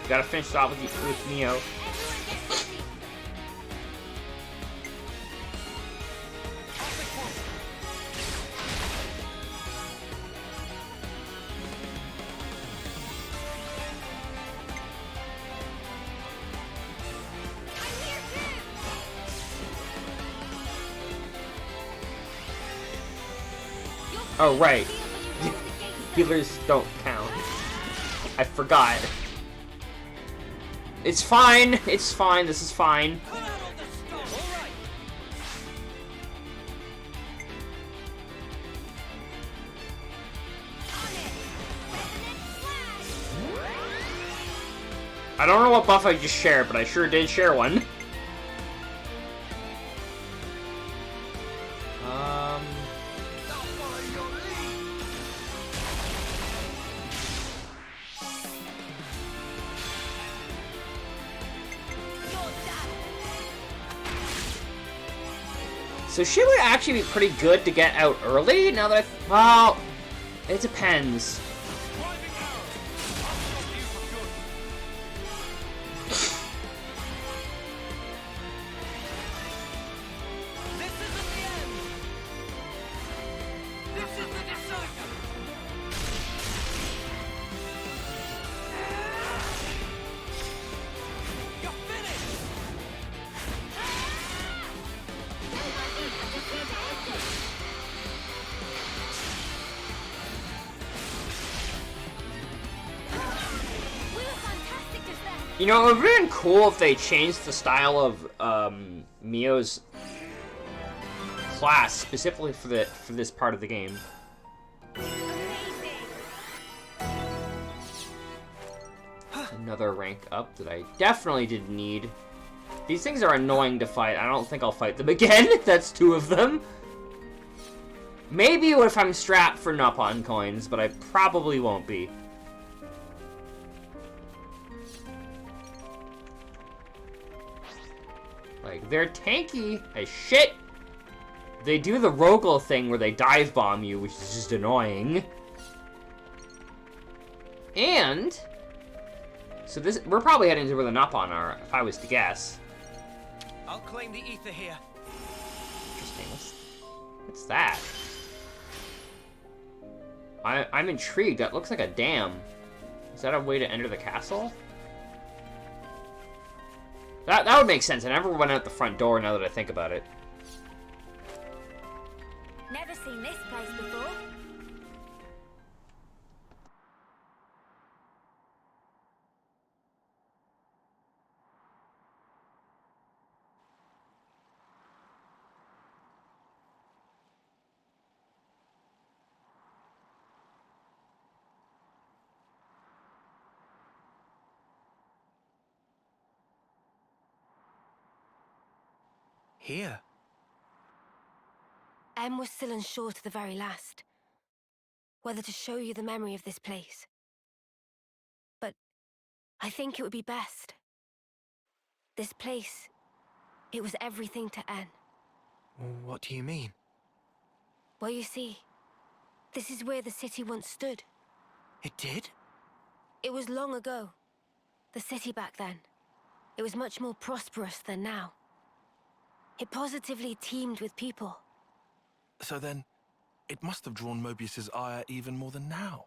Gotta finish it off with Neo. Oh, right. Healers don't count. I forgot. It's fine. It's fine. This is fine. I don't know what buff I just shared, but I sure did share one. So she would actually be pretty good to get out early, now that well, it depends. You know, it would have been cool if they changed the style of Mio's class specifically for this part of the game. Another rank up that I definitely didn't need. These things are annoying to fight. I don't think I'll fight them again. That's 2 of them. Maybe if I'm strapped for Nopon coins, but I probably won't be. Like, they're tanky as shit. They do the Rogel thing where they dive bomb you, which is just annoying. And so we're probably heading to where the Nopon are, if I was to guess. I'll claim the ether here. Interesting. What's that? I'm intrigued. That looks like a dam. Is that a way to enter the castle? That would make sense. I never went out the front door now that I think about it. Never seen this place before. Here? Em was still unsure to the very last whether to show you the memory of this place. But I think it would be best. This place, it was everything to Em. What do you mean? Well, you see, this is where the city once stood. It did? It was long ago. The city back then. It was much more prosperous than now. It positively teemed with people. So then, it must have drawn Mobius's ire even more than now.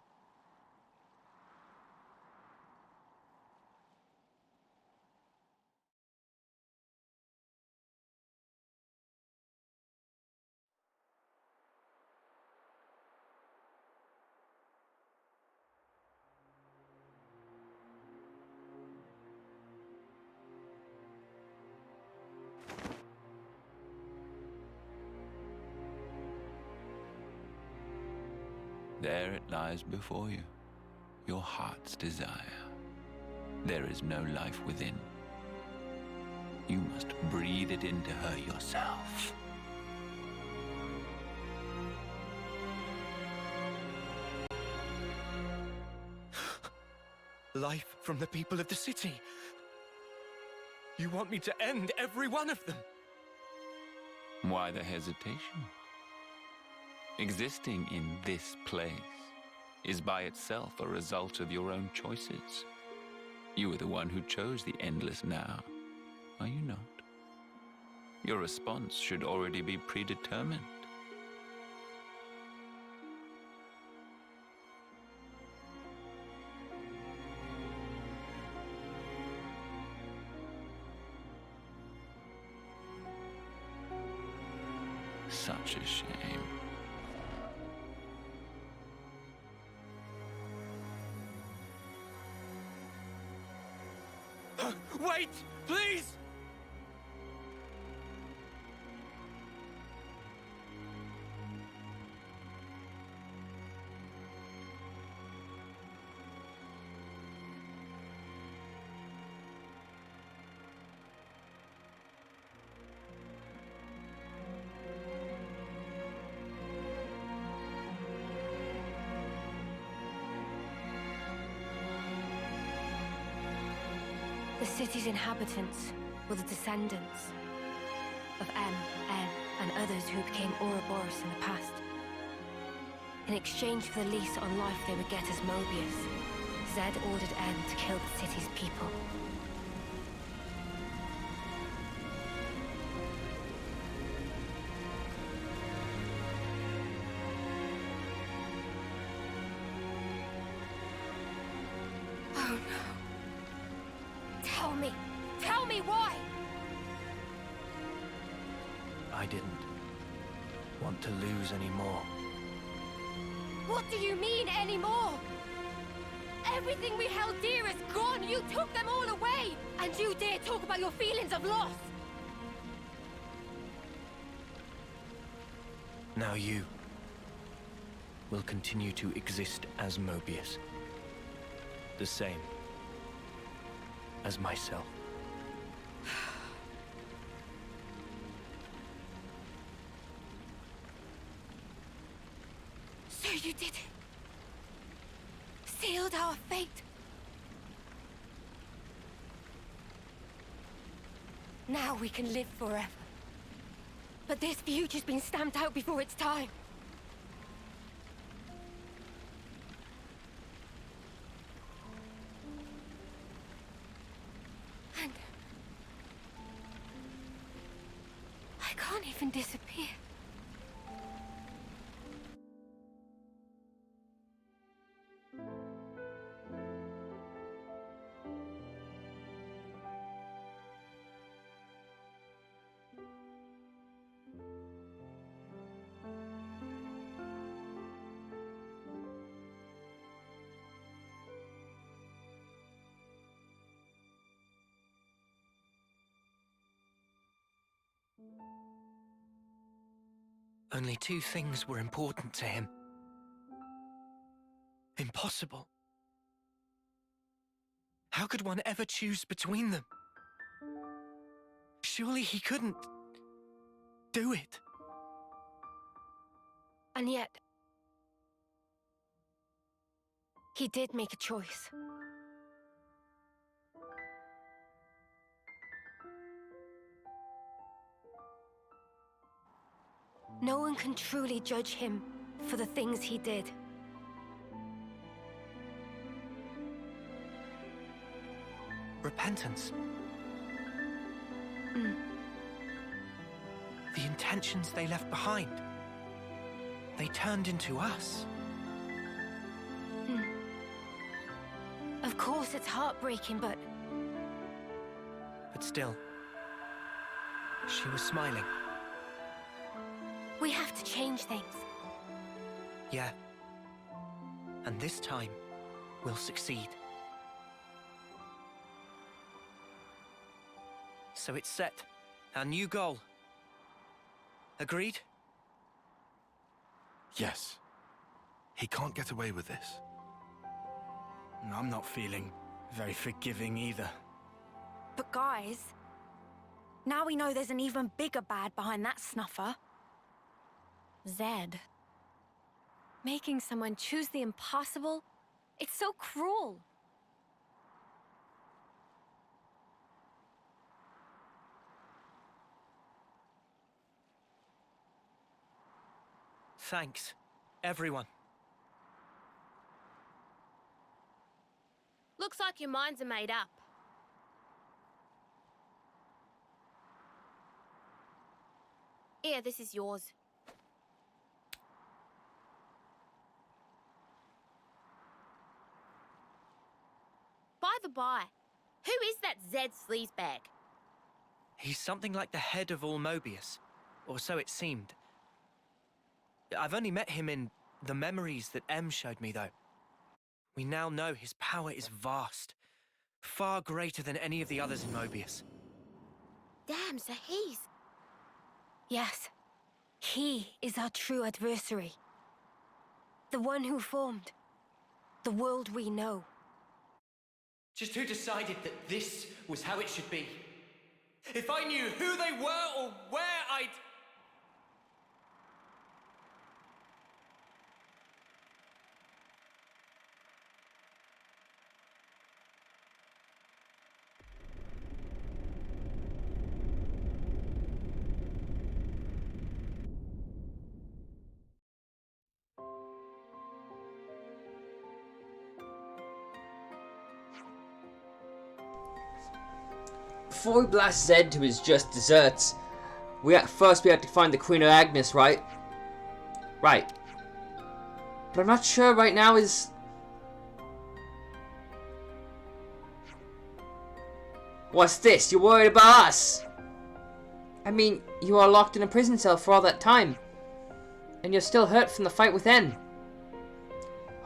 There it lies before you, your heart's desire. There is no life within. You must breathe it into her yourself. Life from the people of the city. You want me to end every one of them? Why the hesitation? Existing in this place is by itself a result of your own choices. You are the one who chose the endless now, are you not? Your response should already be predetermined. Such a shame. Wait, please! The city's inhabitants were the descendants of Em, and others who became Ouroboros in the past. In exchange for the lease on life they would get as Mobius, Zed ordered Em to kill the city's people. Oh no. Tell me why! I didn't want to lose any more. What do you mean, anymore? Everything we held dear is gone! You took them all away! And you dare talk about your feelings of loss! Now you will continue to exist as Mobius. The same as myself. You did it. Sealed our fate. Now we can live forever. But this future's been stamped out before its time. And I can't even disappear. Only two things were important to him. Impossible. How could one ever choose between them? Surely he couldn't do it. And yet, he did make a choice. No one can truly judge him for the things he did. Repentance. The intentions they left behind. They turned into us. Of course, it's heartbreaking, but still, she was smiling. we have to change things. Yeah. And this time, we'll succeed. So it's set. Our new goal. Agreed? Yes. He can't get away with this. I'm not feeling very forgiving either. But guys, now we know there's an even bigger bad behind that snuffer. Zed. Making someone choose the impossible? It's so cruel. Thanks, everyone. Looks like your minds are made up. Here, this is yours. By the by, who is that Zed sleazebag? He's something like the head of all Mobius, or so it seemed. I've only met him in the memories that M showed me, though. We now know his power is vast, far greater than any of the others in Mobius. Damn, so he's... Yes, he is our true adversary. The one who formed the world we know. Just who decided that this was how it should be? If I knew who they were or where I'd... Before we blast Zed to his just desserts, we had to find the Queen of Agnes, right? Right. But I'm not sure right now is... What's this? You're worried about us? I mean, you are locked in a prison cell for all that time. And you're still hurt from the fight with N.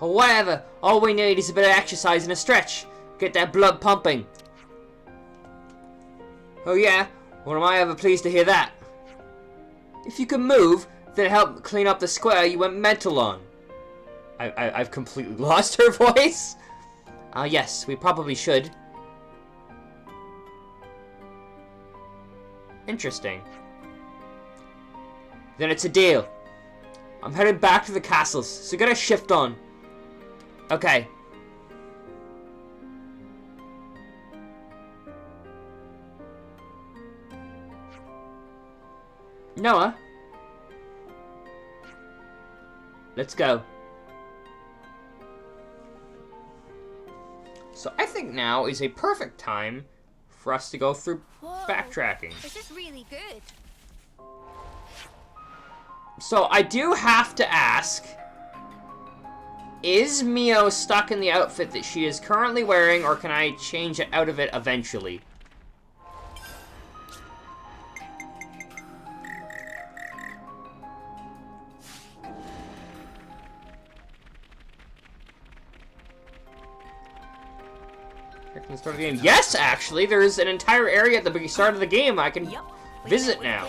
Or whatever, all we need is a bit of exercise and a stretch. Get that blood pumping. Oh yeah? Well, am I ever pleased to hear that. If you can move, then help clean up the square you went mental on. I've completely lost her voice. Yes, we probably should. Interesting. Then it's a deal. I'm headed back to the castles, so get a shift on. Okay. Noah. Let's go. So I think now is a perfect time for us to go through backtracking. This is really good. So I do have to ask, is Mio stuck in the outfit that she is currently wearing, or can I change it out of it eventually? From the start of the game. Yes, actually, there's an entire area at the start of the game I can visit now.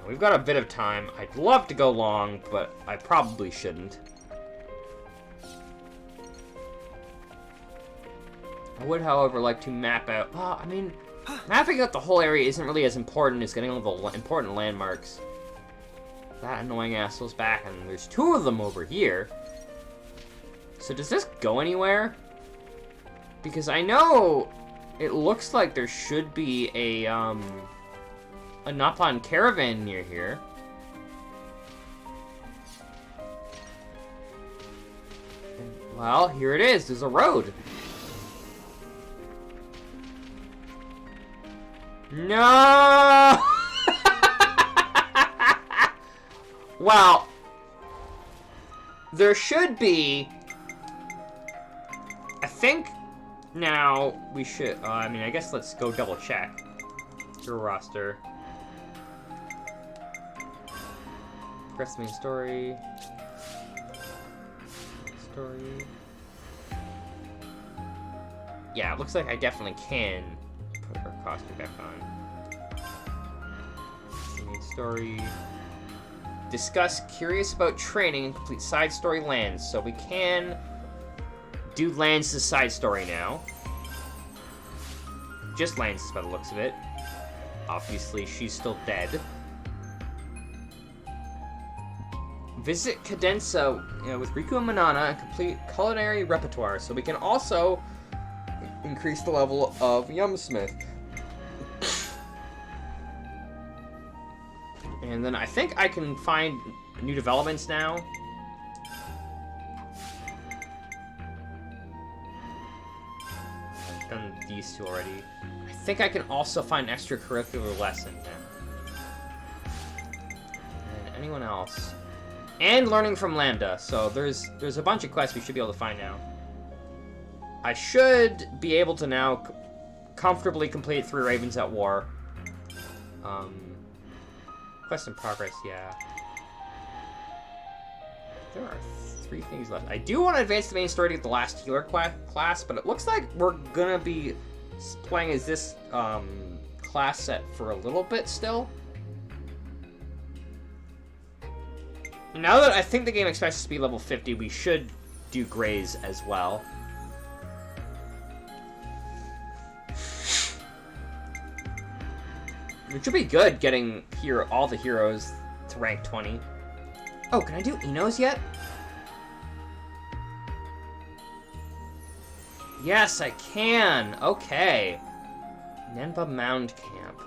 We've got a bit of time. I'd love to go long, but I probably shouldn't. I would, however, like to map out... Well, I mean, mapping out the whole area isn't really as important as getting all the important landmarks. That annoying asshole's back, and there's 2 of them over here. So does this go anywhere? Because I know it looks like there should be a Napan caravan near here. Well, here it is. There's a road. No! Well, there should be... I think now we should... I mean, I guess let's go double check your roster. Progress the main story. Yeah, it looks like I definitely can put our costume back on. The main story. Discuss curious about training and complete side story lands. So we can do lands as side story now. Just lands by the looks of it. Obviously, she's still dead. Visit Cadenza with Riku and Manana and complete culinary repertoire. So we can also increase the level of Yumsmith. And then I think I can find new developments now. I've done these 2 already. I think I can also find extracurricular lessons now. And anyone else? And learning from Lambda. So there's a bunch of quests we should be able to find now. I should be able to now comfortably complete 3 Ravens at War. Quest in progress, yeah. There are 3 things left. I do want to advance the main story to get the last healer class, but it looks like we're gonna be playing as this class set for a little bit still. Now that I think the game expects us to be level 50, we should do Grays as well. It should be good getting all the heroes to rank 20. Oh, can I do Enos yet? Yes, I can. Okay. Nenba Mound Camp.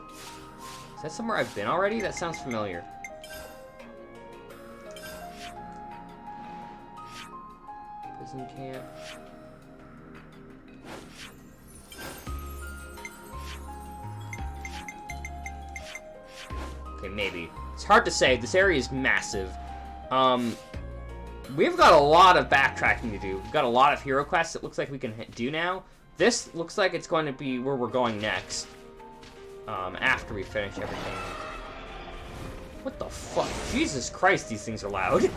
Is that somewhere I've been already? That sounds familiar. Prison camp. Okay, maybe. It's hard to say. This area is massive. We've got a lot of backtracking to do. We've got a lot of hero quests it looks like we can do now. This looks like it's going to be where we're going next. After we finish everything. What the fuck? Jesus Christ, these things are loud.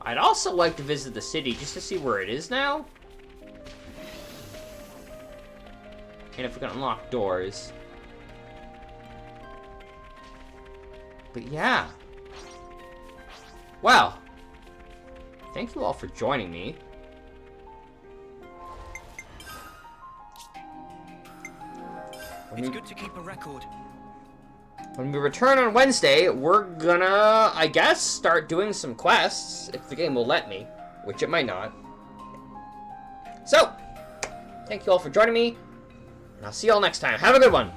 I'd also like to visit the city just to see where it is now. And if we can unlock doors. But yeah. Well, thank you all for joining me. It's good to keep a record. When we return on Wednesday, we're gonna, I guess, start doing some quests, if the game will let me, which it might not. So, thank you all for joining me, and I'll see you all next time. Have a good one!